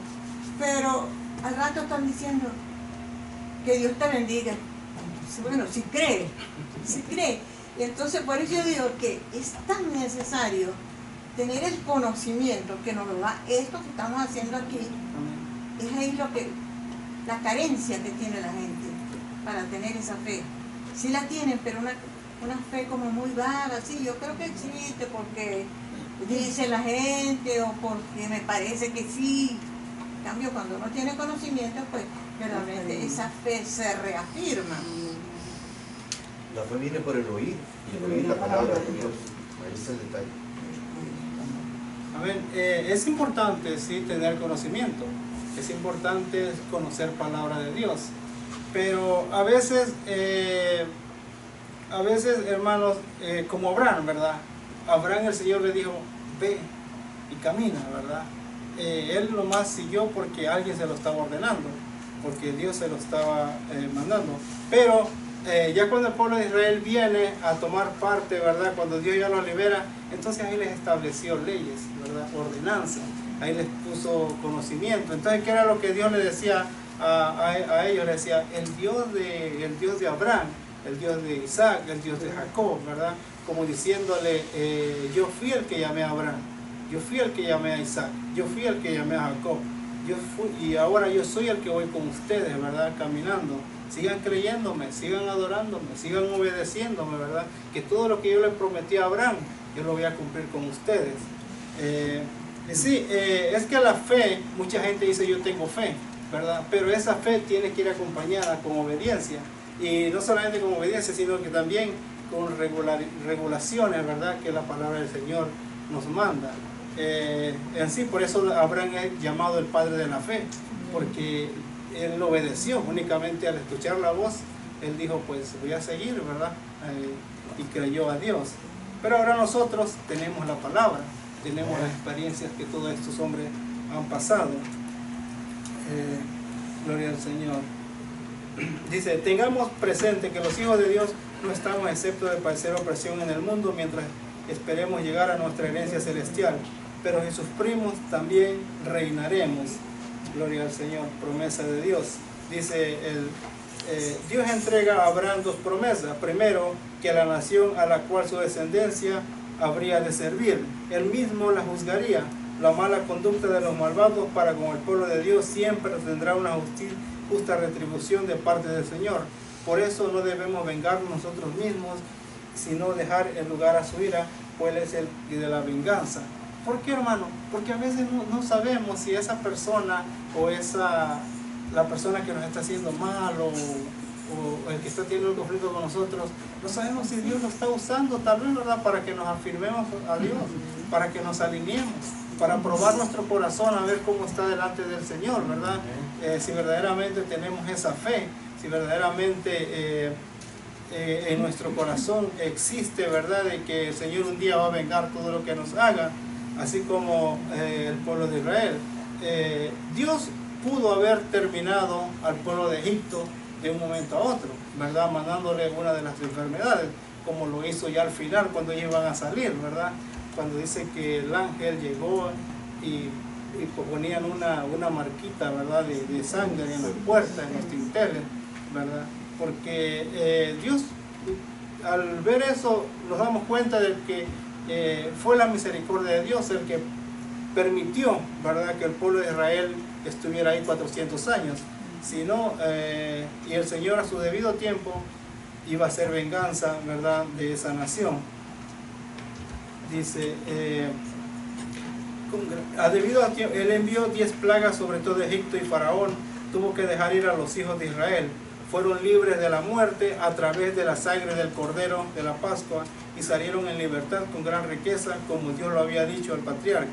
pero al rato están diciendo que Dios te bendiga. Bueno, si cree. Y entonces por eso yo digo que es tan necesario tener el conocimiento que nos lo da esto que estamos haciendo aquí. Es ahí la carencia que tiene la gente para tener esa fe. Sí la tienen, pero una fe como muy vaga, sí, yo creo que existe porque dice la gente o porque me parece que sí. En cambio, cuando uno tiene conocimiento, pues realmente esa fe se reafirma. La fe viene por el oír, y el oír la palabra de Dios. Ahí está el detalle. Amén. Es importante, sí, tener conocimiento. Es importante conocer palabra de Dios. Pero a veces, hermanos, como Abraham, ¿verdad? Abraham, el Señor le dijo, ve y camina, ¿verdad? Él nomás siguió porque alguien se lo estaba ordenando, porque Dios se lo estaba mandando. Pero ya cuando el pueblo de Israel viene a tomar parte, ¿verdad? Cuando Dios ya los libera, entonces ahí les estableció leyes, ¿verdad? Ordenanzas, ahí les puso conocimiento. Entonces, ¿qué era lo que Dios le decía a ellos? Le decía, el Dios de Abraham, el Dios de Isaac, el Dios de Jacob, ¿verdad? Como diciéndole, yo fui el que llamé a Abraham, yo fui el que llamé a Isaac, yo fui el que llamé a Jacob, y ahora yo soy el que voy con ustedes, ¿verdad? Caminando. Sigan creyéndome, sigan adorándome, sigan obedeciéndome, ¿verdad? Que todo lo que yo le prometí a Abraham, yo lo voy a cumplir con ustedes. Es que la fe, mucha gente dice yo tengo fe, ¿verdad? Pero esa fe tiene que ir acompañada con obediencia. Y no solamente con obediencia, sino que también con regulaciones, ¿verdad? Que la palabra del Señor nos manda. En sí, por eso Abraham es llamado el padre de la fe, porque él obedeció únicamente al escuchar la voz. Él dijo, pues voy a seguir, ¿verdad? Y creyó a Dios. Pero ahora nosotros tenemos la palabra, tenemos las experiencias que todos estos hombres han pasado. Gloria al Señor. Dice, tengamos presente que los hijos de Dios no estamos excepto de padecer opresión en el mundo mientras esperemos llegar a nuestra herencia celestial, pero en sus primos también reinaremos. Gloria al Señor, promesa de Dios. Dice, Dios entrega a Abraham dos promesas. Primero, que la nación a la cual su descendencia habría de servir, él mismo la juzgaría. La mala conducta de los malvados para con el pueblo de Dios siempre tendrá una justa retribución de parte del Señor. Por eso no debemos vengarnos nosotros mismos, sino dejar el lugar a su ira, pues él es el de la venganza. ¿Por qué, hermano? Porque a veces no sabemos si esa persona o la persona que nos está haciendo mal o el que está teniendo un conflicto con nosotros, no sabemos si Dios lo está usando tal vez, ¿verdad? Para que nos afirmemos a Dios, para que nos alineemos, para probar nuestro corazón a ver cómo está delante del Señor, ¿verdad? Si verdaderamente tenemos esa fe, si verdaderamente en nuestro corazón existe, ¿verdad? De que el Señor un día va a vengar todo lo que nos haga, así como el pueblo de Israel. Dios pudo haber terminado al pueblo de Egipto de un momento a otro, ¿verdad? Mandándole una de las enfermedades, como lo hizo ya al final cuando ellos iban a salir, ¿verdad? Cuando dice que el ángel llegó y ponían una marquita, ¿verdad? De sangre en las puertas, en los tinteles, ¿verdad? Porque Dios, al ver eso, nos damos cuenta de que fue la misericordia de Dios el que permitió, ¿verdad?, que el pueblo de Israel estuviera ahí 400 años. Si no, y el Señor a su debido tiempo iba a hacer venganza, ¿verdad?, de esa nación. Dice, debido a él envió 10 plagas sobre todo Egipto, y Faraón tuvo que dejar ir a los hijos de Israel. fueron libres de la muerte a través de la sangre del Cordero de la Pascua y salieron en libertad con gran riqueza, como Dios lo había dicho al patriarca.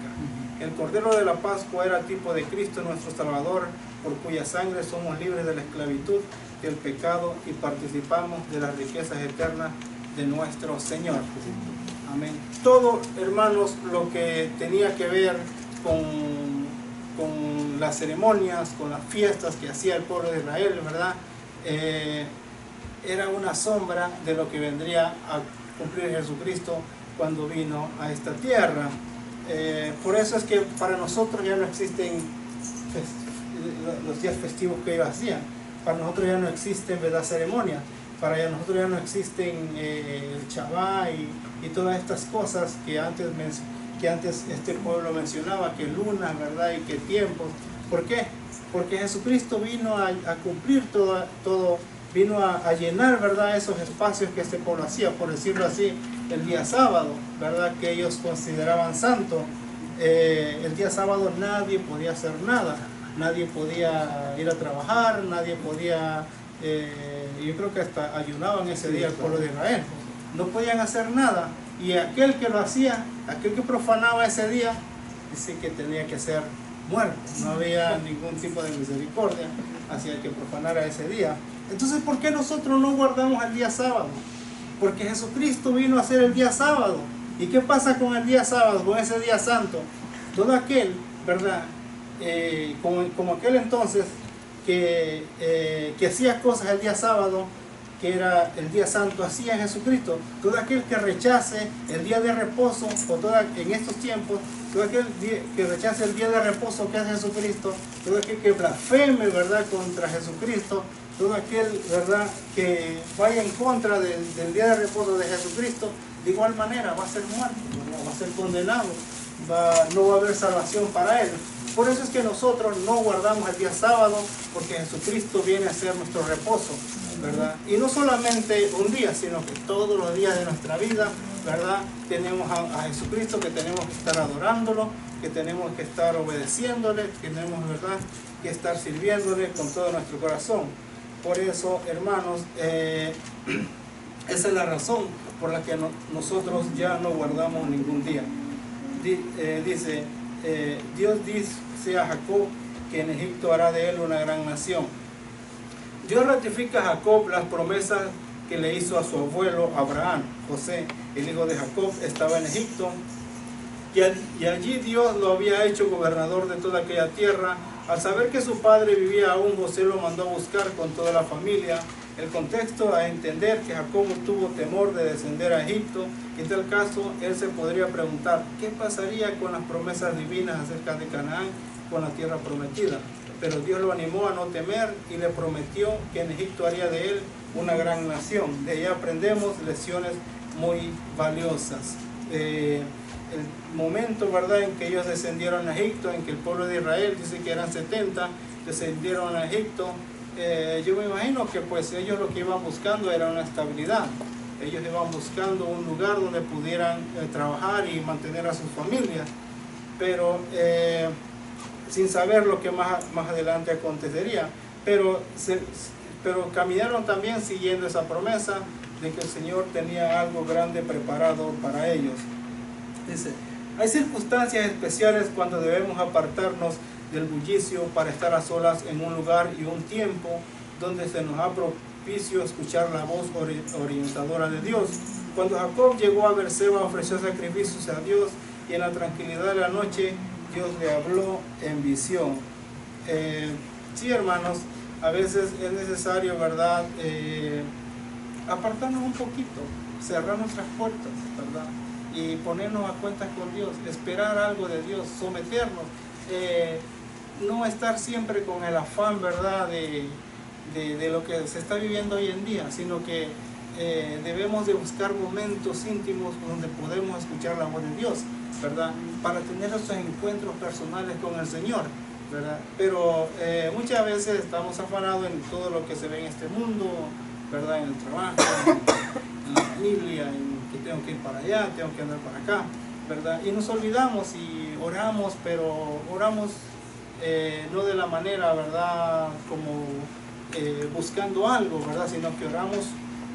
El Cordero de la Pascua era tipo de Cristo nuestro Salvador, por cuya sangre somos libres de la esclavitud, del pecado y participamos de las riquezas eternas de nuestro Señor. Amén. Todo, hermanos, lo que tenía que ver con las ceremonias, con las fiestas que hacía el pueblo de Israel, ¿verdad? Era una sombra de lo que vendría a cumplir Jesucristo cuando vino a esta tierra. Por eso es que para nosotros ya no existen los días festivos que ellos hacían. Para nosotros ya no existen, ¿verdad?, ceremonias. Para nosotros ya no existen el Shabbat y todas estas cosas que antes este pueblo mencionaba, que lunas, ¿verdad?, y que tiempos. ¿Por qué? Porque Jesucristo vino a cumplir todo, vino a llenar, ¿verdad?, esos espacios que este pueblo hacía, por decirlo así, el día sábado, ¿verdad?, que ellos consideraban santo. El día sábado nadie podía hacer nada, nadie podía ir a trabajar, nadie podía, yo creo que hasta ayunaban ese día el pueblo de Israel, no podían hacer nada, y aquel que lo hacía, aquel que profanaba ese día, dice que tenía que ser muerto, no había ningún tipo de misericordia hacia el que profanara ese día. Entonces, ¿por qué nosotros no guardamos el día sábado? Porque Jesucristo vino a hacer el día sábado. ¿Y qué pasa con el día sábado, con ese día santo? Todo aquel, ¿verdad?, como aquel entonces que hacía cosas el día sábado, que era el día santo, hacía Jesucristo. Todo aquel que rechace el día de reposo, en estos tiempos, todo aquel que rechace el día de reposo que hace Jesucristo, todo aquel que blasfeme, ¿verdad?, contra Jesucristo, todo aquel, ¿verdad?, que vaya en contra del día de reposo de Jesucristo, de igual manera va a ser muerto, ¿verdad?, va a ser condenado, no va a haber salvación para él. Por eso es que nosotros no guardamos el día sábado, porque Jesucristo viene a ser nuestro reposo, ¿verdad? Y no solamente un día, sino que todos los días de nuestra vida, ¿verdad?, tenemos a Jesucristo, que tenemos que estar adorándolo, que tenemos que estar obedeciéndole, que tenemos, ¿verdad?, que estar sirviéndole con todo nuestro corazón. Por eso, hermanos, esa es la razón por la que nosotros ya no guardamos ningún día. Dice, Dios dice a Jacob que en Egipto hará de él una gran nación. Dios ratifica a Jacob las promesas que le hizo a su abuelo Abraham. José, el hijo de Jacob, estaba en Egipto y allí Dios lo había hecho gobernador de toda aquella tierra. Al saber que su padre vivía aún, José lo mandó a buscar con toda la familia. El contexto a entender que Jacob tuvo temor de descender a Egipto. En tal caso, él se podría preguntar, ¿qué pasaría con las promesas divinas acerca de Canaán, con la tierra prometida? Pero Dios lo animó a no temer y le prometió que en Egipto haría de él una gran nación. De ahí aprendemos lecciones muy valiosas. El momento, ¿verdad?, en que ellos descendieron a Egipto, en que el pueblo de Israel, dice que eran 70, descendieron a Egipto. Yo me imagino que pues ellos lo que iban buscando era una estabilidad. Ellos iban buscando un lugar donde pudieran trabajar y mantener a sus familias, pero sin saber lo que más adelante acontecería. Pero caminaron también siguiendo esa promesa de que el Señor tenía algo grande preparado para ellos. Dice, hay circunstancias especiales cuando debemos apartarnos del bullicio para estar a solas en un lugar y un tiempo donde se nos ha propicio escuchar la voz orientadora de Dios. Cuando Jacob llegó a Berseba, ofreció sacrificios a Dios y en la tranquilidad de la noche Dios le habló en visión. Sí, hermanos, a veces es necesario, ¿verdad?, apartarnos un poquito, cerrar nuestras puertas, ¿verdad?, y ponernos a cuentas con Dios, esperar algo de Dios, someternos, no estar siempre con el afán, ¿verdad?, de lo que se está viviendo hoy en día, sino que debemos de buscar momentos íntimos donde podemos escuchar la voz de Dios, ¿verdad?, para tener esos encuentros personales con el Señor, ¿verdad? Pero muchas veces estamos afanados en todo lo que se ve en este mundo, ¿verdad?, en el trabajo, en la familia, en que tengo que ir para allá, tengo que andar para acá, ¿verdad? Y nos olvidamos y oramos, pero oramos no de la manera, ¿verdad?, buscando algo, ¿verdad? Sino que oramos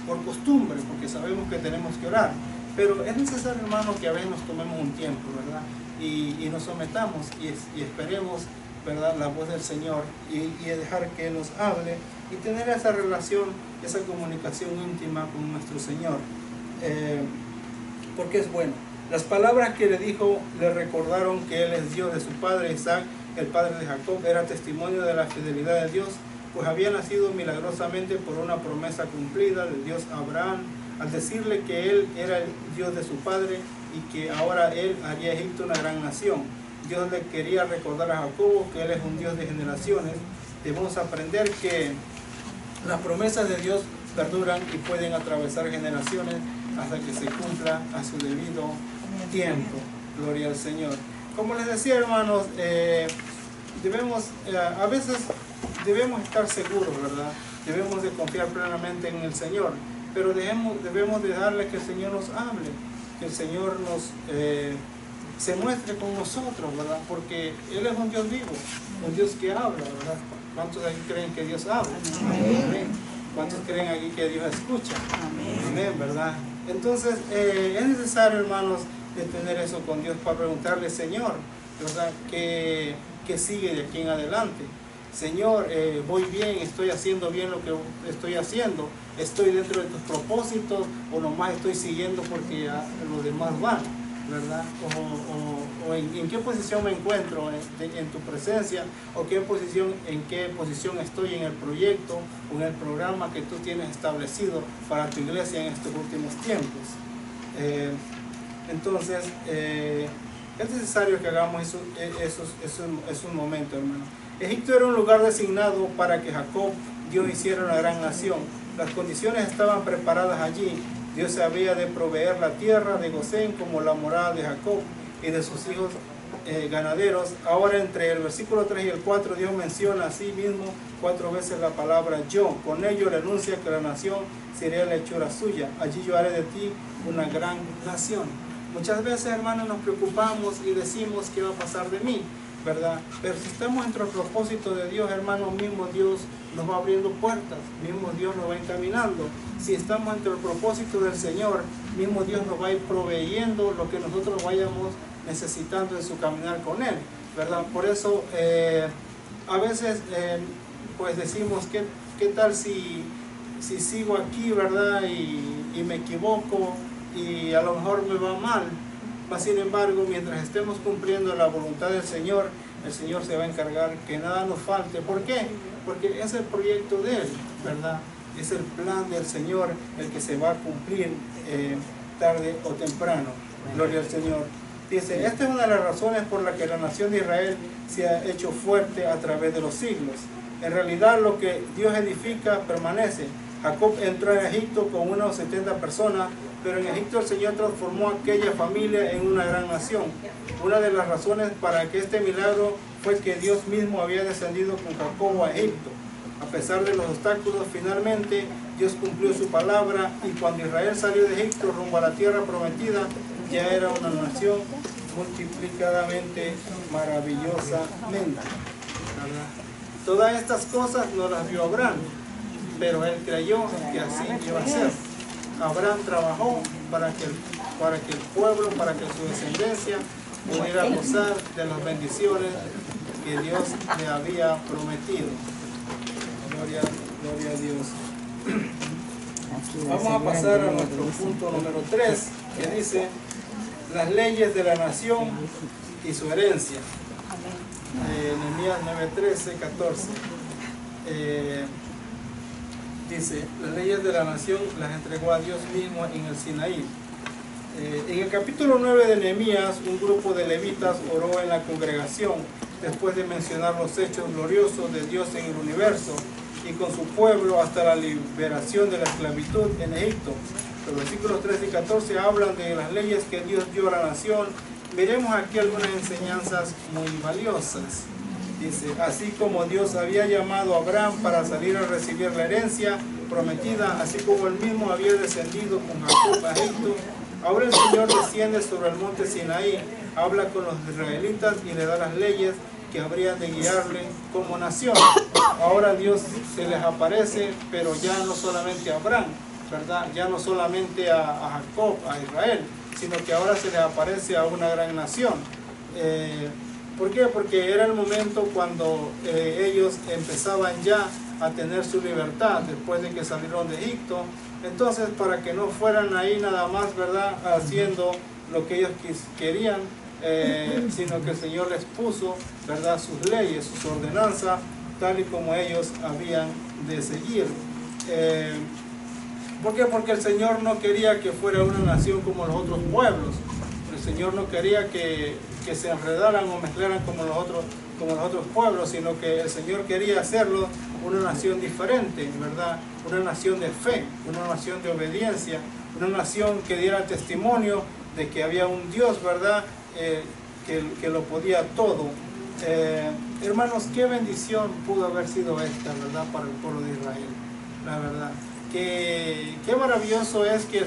por costumbre, porque sabemos que tenemos que orar. Pero es necesario, hermano, que a veces nos tomemos un tiempo, ¿verdad? Y nos sometamos y esperemos, ¿verdad?, la voz del Señor y dejar que Él nos hable y tener esa relación, esa comunicación íntima con nuestro Señor. Porque es bueno. Las palabras que le dijo le recordaron que Él es Dios de su padre Isaac, el padre de Jacob, era testimonio de la fidelidad de Dios, pues había nacido milagrosamente por una promesa cumplida del Dios Abraham, al decirle que Él era el Dios de su padre y que ahora Él haría a Egipto una gran nación. Dios le quería recordar a Jacobo que Él es un Dios de generaciones. Debemos aprender que las promesas de Dios perduran y pueden atravesar generaciones hasta que se cumpla a su debido tiempo. Gloria al Señor. Como les decía, hermanos, a veces debemos estar seguros, ¿verdad? Debemos de confiar plenamente en el Señor, pero debemos de darle que el Señor nos hable, que el Señor se muestre con nosotros, ¿verdad? Porque Él es un Dios vivo, un Dios que habla, ¿verdad? ¿Cuántos aquí creen que Dios habla? Amén. ¿Cuántos creen aquí que Dios escucha? Amén, ¿verdad? Entonces, es necesario, hermanos, de tener eso con Dios para preguntarle, Señor, ¿verdad?, ¿qué sigue de aquí en adelante? Señor, voy bien, estoy haciendo bien lo que estoy haciendo, estoy dentro de tus propósitos o nomás estoy siguiendo porque los demás van, ¿verdad? O en qué posición me encuentro en tu presencia, o en qué posición estoy en el proyecto o en el programa que tú tienes establecido para tu iglesia en estos últimos tiempos. Entonces, es necesario que hagamos eso, es un momento, hermano. Egipto era un lugar designado para que Jacob, Dios hiciera una gran nación. Las condiciones estaban preparadas allí. Dios se había de proveer la tierra de Gosén como la morada de Jacob y de sus hijos ganaderos. Ahora, entre el versículo 3 y el 4, Dios menciona a sí mismo 4 veces la palabra yo. Con ello le anuncia que la nación sería la hechura suya. Allí yo haré de ti una gran nación. Muchas veces, hermanos, nos preocupamos y decimos qué va a pasar de mí, ¿verdad? Pero si estamos entre el propósito de Dios, hermano, mismo Dios nos va abriendo puertas, mismo Dios nos va encaminando. Si estamos entre el propósito del Señor, mismo Dios nos va a ir proveyendo lo que nosotros vayamos necesitando en su caminar con Él, ¿verdad? Por eso a veces pues decimos, ¿qué tal si sigo aquí, ¿verdad? Y me equivoco y a lo mejor me va mal. Sin embargo, mientras estemos cumpliendo la voluntad del Señor, el Señor se va a encargar que nada nos falte. ¿Por qué? Porque es el proyecto de Él, ¿verdad? Es el plan del Señor el que se va a cumplir tarde o temprano. Gloria al Señor. Dice, esta es una de las razones por las que la nación de Israel se ha hecho fuerte a través de los siglos. En realidad, lo que Dios edifica permanece. Jacob entró en Egipto con unas 70 personas, pero en Egipto el Señor transformó aquella familia en una gran nación. Una de las razones para que este milagro fue que Dios mismo había descendido con Jacob a Egipto. A pesar de los obstáculos, finalmente Dios cumplió su palabra y cuando Israel salió de Egipto rumbo a la tierra prometida, ya era una nación multiplicadamente maravillosamente. ¿Verdad? Todas estas cosas no las vio Abraham, pero él creyó que así iba a ser. Abraham trabajó para que el pueblo, para que su descendencia pudiera gozar de las bendiciones que Dios le había prometido. Gloria a Dios. Vamos a pasar a nuestro punto número 3, que dice las leyes de la nación y su herencia. Nehemías 9:13, 14. Dice, las leyes de la nación las entregó a Dios mismo en el Sinaí. En el capítulo 9 de Nehemías, un grupo de levitas oró en la congregación después de mencionar los hechos gloriosos de Dios en el universo y con su pueblo hasta la liberación de la esclavitud en Egipto. Los versículos 13 y 14 hablan de las leyes que Dios dio a la nación. Veremos aquí algunas enseñanzas muy valiosas. Dice, así como Dios había llamado a Abraham para salir a recibir la herencia prometida, así como él mismo había descendido con Jacob a Egipto, ahora el Señor desciende sobre el monte Sinaí, habla con los israelitas y le da las leyes que habría de guiarle como nación. Ahora Dios se les aparece, pero ya no solamente a Abraham, ¿verdad? Ya no solamente a Jacob, a Israel, sino que ahora se les aparece a una gran nación. ¿Por qué? Porque era el momento cuando ellos empezaban ya a tener su libertad después de que salieron de Egipto. Entonces, para que no fueran ahí nada más, ¿verdad?, haciendo lo que ellos querían, sino que el Señor les puso, ¿verdad?, sus leyes, sus ordenanzas, tal y como ellos habían de seguir. ¿Por qué? Porque el Señor no quería que fuera una nación como los otros pueblos. El Señor no quería que se enredaran o mezclaran como los otros pueblos, sino que el Señor quería hacerlo una nación diferente, ¿verdad? Una nación de fe, una nación de obediencia, una nación que diera testimonio de que había un Dios, ¿verdad?, que lo podía todo. Hermanos, qué bendición pudo haber sido esta, ¿verdad?, para el pueblo de Israel, la verdad. Qué maravilloso es que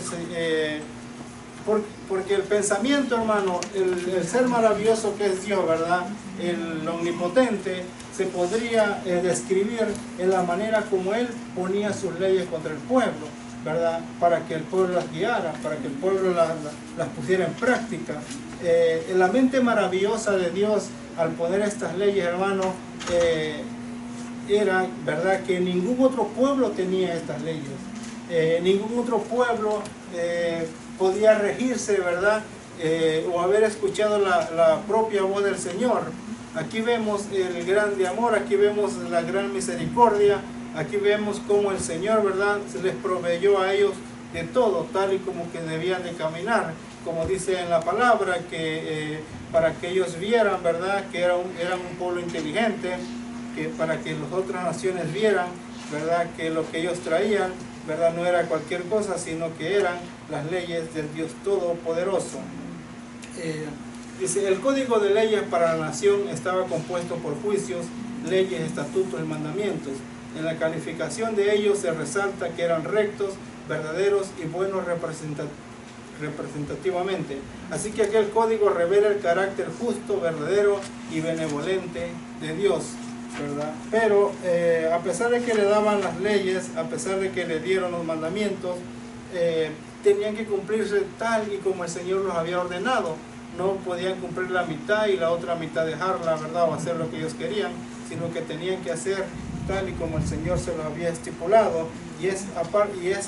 porque el pensamiento, hermano, el ser maravilloso que es Dios, ¿verdad?, el omnipotente, se podría describir en la manera como Él ponía sus leyes contra el pueblo, ¿verdad?, para que el pueblo las guiara, para que el pueblo las pusiera en práctica. En la mente maravillosa de Dios, al poner estas leyes, hermano, era, ¿verdad?, que ningún otro pueblo tenía estas leyes. Ningún otro pueblo podía regirse, ¿verdad?, o haber escuchado la propia voz del Señor. Aquí vemos el grande amor, aquí vemos la gran misericordia, aquí vemos cómo el Señor, ¿verdad?, se les proveyó a ellos de todo, tal y como que debían de caminar, como dice en la palabra, que para que ellos vieran, ¿verdad?, que eran un pueblo inteligente, que para que las otras naciones vieran, ¿verdad?, que lo que ellos traían, ¿verdad?, no era cualquier cosa, sino que eran las leyes del Dios Todopoderoso. Dice, el código de leyes para la nación estaba compuesto por juicios, leyes, estatutos y mandamientos. En la calificación de ellos se resalta que eran rectos, verdaderos y buenos representativamente. Así que aquel código revela el carácter justo, verdadero y benevolente de Dios, ¿verdad? Pero a pesar de que le daban las leyes, a pesar de que le dieron los mandamientos, tenían que cumplirse tal y como el Señor los había ordenado. No podían cumplir la mitad y la otra mitad dejarla, ¿verdad?, o hacer lo que ellos querían, sino que tenían que hacer tal y como el Señor se lo había estipulado. Y es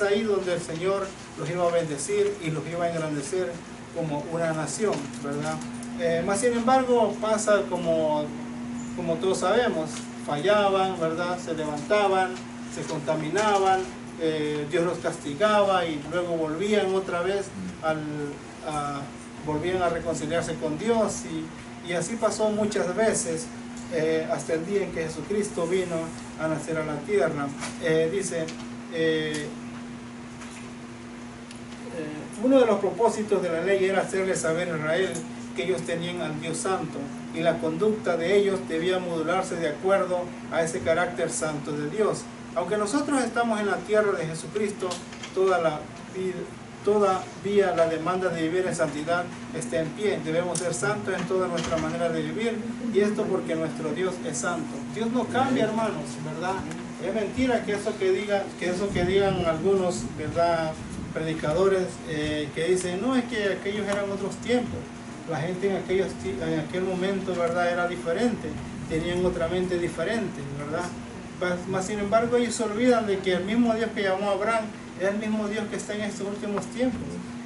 ahí donde el Señor los iba a bendecir y los iba a engrandecer como una nación, ¿verdad? Más sin embargo, pasa como todos sabemos, fallaban, ¿verdad?, se levantaban, se contaminaban, Dios los castigaba y luego volvían otra vez volvían a reconciliarse con Dios, y así pasó muchas veces hasta el día en que Jesucristo vino a nacer a la tierra. Dice, uno de los propósitos de la ley era hacerle saber a Israel que ellos tenían al Dios Santo, y la conducta de ellos debía modularse de acuerdo a ese carácter santo de Dios. Aunque nosotros estamos en la tierra de Jesucristo, todavía la demanda de vivir en santidad está en pie. Debemos ser santos en toda nuestra manera de vivir, y esto porque nuestro Dios es santo. Dios no cambia, hermanos, ¿verdad? Es mentira que eso que digan algunos, ¿verdad?, predicadores que dicen, no, es que aquellos eran otros tiempos. La gente en aquel momento, ¿verdad?, era diferente, tenían otra mente diferente, ¿verdad? Mas sin embargo, ellos se olvidan de que el mismo Dios que llamó a Abraham es el mismo Dios que está en estos últimos tiempos.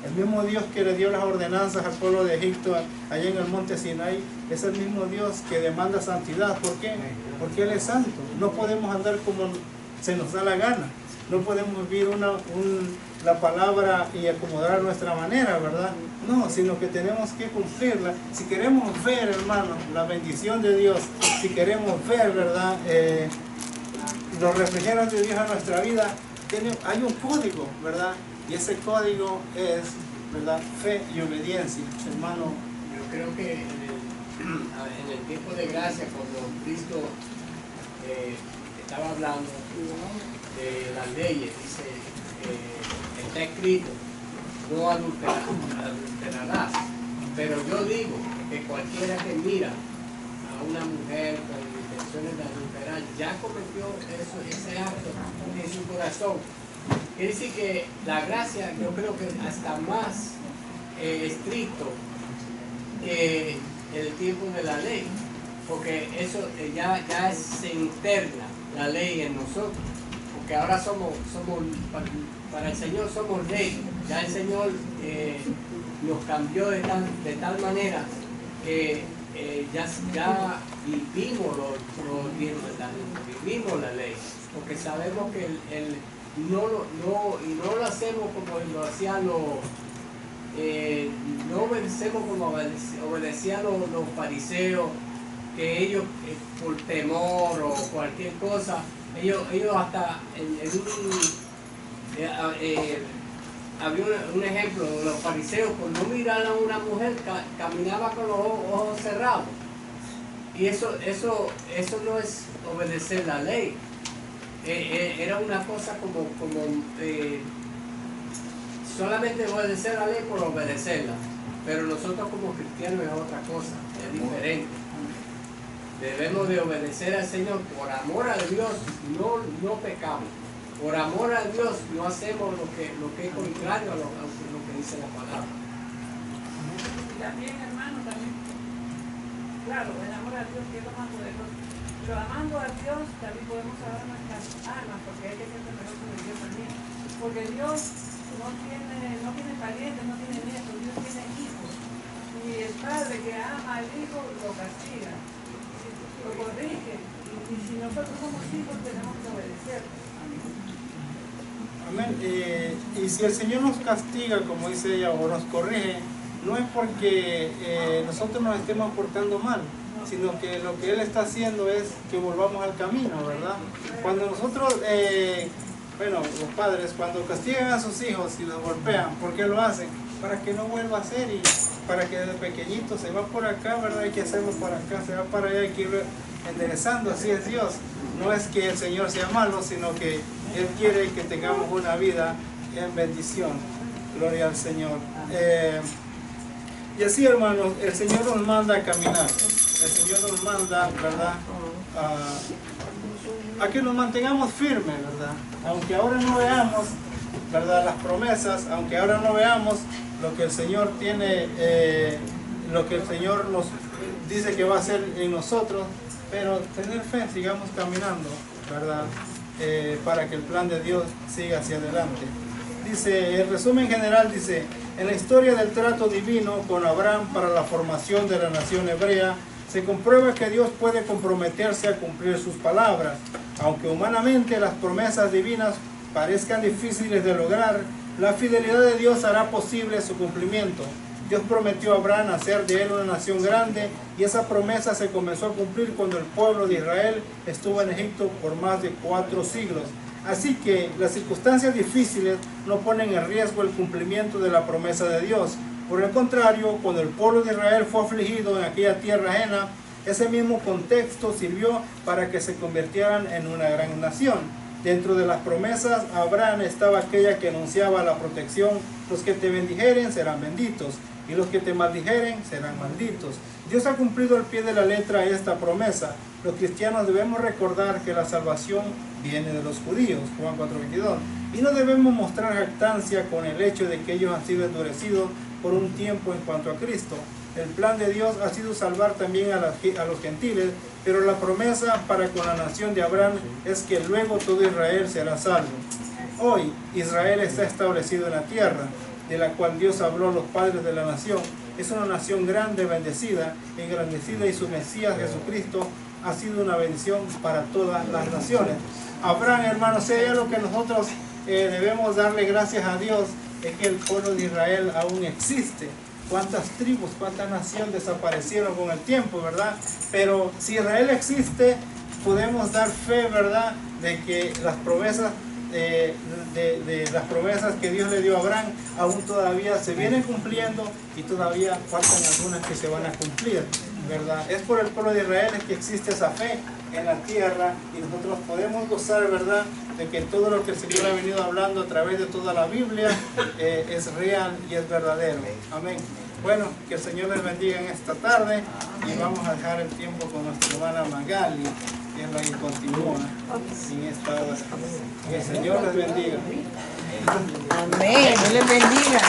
El mismo Dios que le dio las ordenanzas al pueblo de Egipto allá en el monte Sinaí es el mismo Dios que demanda santidad. ¿Por qué? Porque Él es santo. No podemos andar como se nos da la gana. No podemos vivir la palabra y acomodar a nuestra manera, ¿verdad? No, sino que tenemos que cumplirla. Si queremos ver, hermanos, la bendición de Dios, si queremos ver, ¿verdad?, los reflejos de Dios en nuestra vida, hay un código, ¿verdad? Y ese código es, ¿verdad?, fe y obediencia, hermano. Yo creo que en el tiempo de gracia, cuando Cristo estaba hablando de las leyes, dice, está escrito, no adulterarás. Pero yo digo que cualquiera que mira a una mujer con intenciones de adulterar, ya cometió ese acto en su corazón. Quiere decir que la gracia, yo creo que hasta más estricto que el tiempo de la ley, porque eso ya se interna la ley en nosotros, porque ahora somos para el Señor somos ley. Ya el Señor nos cambió de tal manera que ya vivimos los bienes de la ley, vivimos la ley, porque sabemos que no lo hacemos como lo hacían no obedecemos como obedecían los fariseos, que ellos por temor o cualquier cosa, ellos hasta había un ejemplo, los fariseos por no mirar a una mujer caminaba con los ojos cerrados, y eso no es obedecer la ley. Era una cosa como solamente obedecer la ley por obedecerla, pero nosotros como cristianos es otra cosa, es diferente. Debemos de obedecer al Señor por amor a Dios, no pecamos. Por amor a Dios no hacemos lo que es contrario a lo que dice la palabra. Y también, hermano, claro, el amor a Dios que es lo más poderoso. Pero amando a Dios también podemos salvar nuestras almas, porque hay que ser temeroso de Dios también. Porque Dios no tiene parientes, no tiene nietos, Dios tiene hijos. Y el padre que ama al hijo lo castiga, lo corrige. Y si nosotros somos hijos tenemos que obedecer. Amén. Y si el Señor nos castiga, como dice ella, o nos corrige, no es porque nosotros nos estemos portando mal, sino que lo que Él está haciendo es que volvamos al camino, ¿verdad? Cuando nosotros, los padres, cuando castigan a sus hijos y los golpean, ¿por qué lo hacen? Para que no vuelva a hacer y para que desde pequeñito se va por acá, ¿verdad? Hay que hacerlo por acá, se va para allá, hay que ir enderezando, así es Dios. No es que el Señor sea malo, sino que Él quiere que tengamos una vida en bendición. Gloria al Señor. Y así, hermanos, el Señor nos manda a caminar. El Señor nos manda, ¿verdad?, a que nos mantengamos firmes, ¿verdad? Aunque ahora no veamos, ¿verdad?, las promesas, aunque ahora no veamos lo que el Señor tiene, lo que el Señor nos dice que va a hacer en nosotros, pero tener fe, sigamos caminando, ¿verdad?, para que el plan de Dios siga hacia adelante. Dice, el resumen general dice, en la historia del trato divino con Abraham para la formación de la nación hebrea, se comprueba que Dios puede comprometerse a cumplir sus palabras. Aunque humanamente las promesas divinas parezcan difíciles de lograr, la fidelidad de Dios hará posible su cumplimiento. Dios prometió a Abraham hacer de él una nación grande, y esa promesa se comenzó a cumplir cuando el pueblo de Israel estuvo en Egipto por más de 4 siglos. Así que las circunstancias difíciles no ponen en riesgo el cumplimiento de la promesa de Dios. Por el contrario, cuando el pueblo de Israel fue afligido en aquella tierra ajena, ese mismo contexto sirvió para que se convirtieran en una gran nación. Dentro de las promesas, Abraham estaba aquella que anunciaba la protección: los que te bendijeren serán benditos, y los que te maldijeren serán malditos. Dios ha cumplido al pie de la letra esta promesa. Los cristianos debemos recordar que la salvación viene de los judíos, Juan 4:22, y no debemos mostrar jactancia con el hecho de que ellos han sido endurecidos por un tiempo en cuanto a Cristo. El plan de Dios ha sido salvar también a los gentiles, pero la promesa para con la nación de Abraham es que luego todo Israel será salvo. Hoy Israel está establecido en la tierra, de la cual Dios habló a los padres de la nación. Es una nación grande, bendecida, engrandecida, y su Mesías Jesucristo ha sido una bendición para todas las naciones. Abraham, hermanos, si hay algo que nosotros debemos darle gracias a Dios, es que el pueblo de Israel aún existe. Cuántas tribus, cuántas naciones desaparecieron con el tiempo, ¿verdad? Pero si Israel existe, podemos dar fe, ¿verdad?, de que las promesas de las promesas que Dios le dio a Abraham aún todavía se vienen cumpliendo, y todavía faltan algunas que se van a cumplir, ¿verdad? Es por el pueblo de Israel que existe esa fe en la tierra, y nosotros podemos gozar, ¿verdad?, de que todo lo que el Señor ha venido hablando a través de toda la Biblia es real y es verdadero. Amén. Bueno, que el Señor les bendiga en esta tarde y vamos a dejar el tiempo con nuestra hermana Magali, que es la que continúa en esta hora. Que el Señor les bendiga. Amén. Dios les bendiga.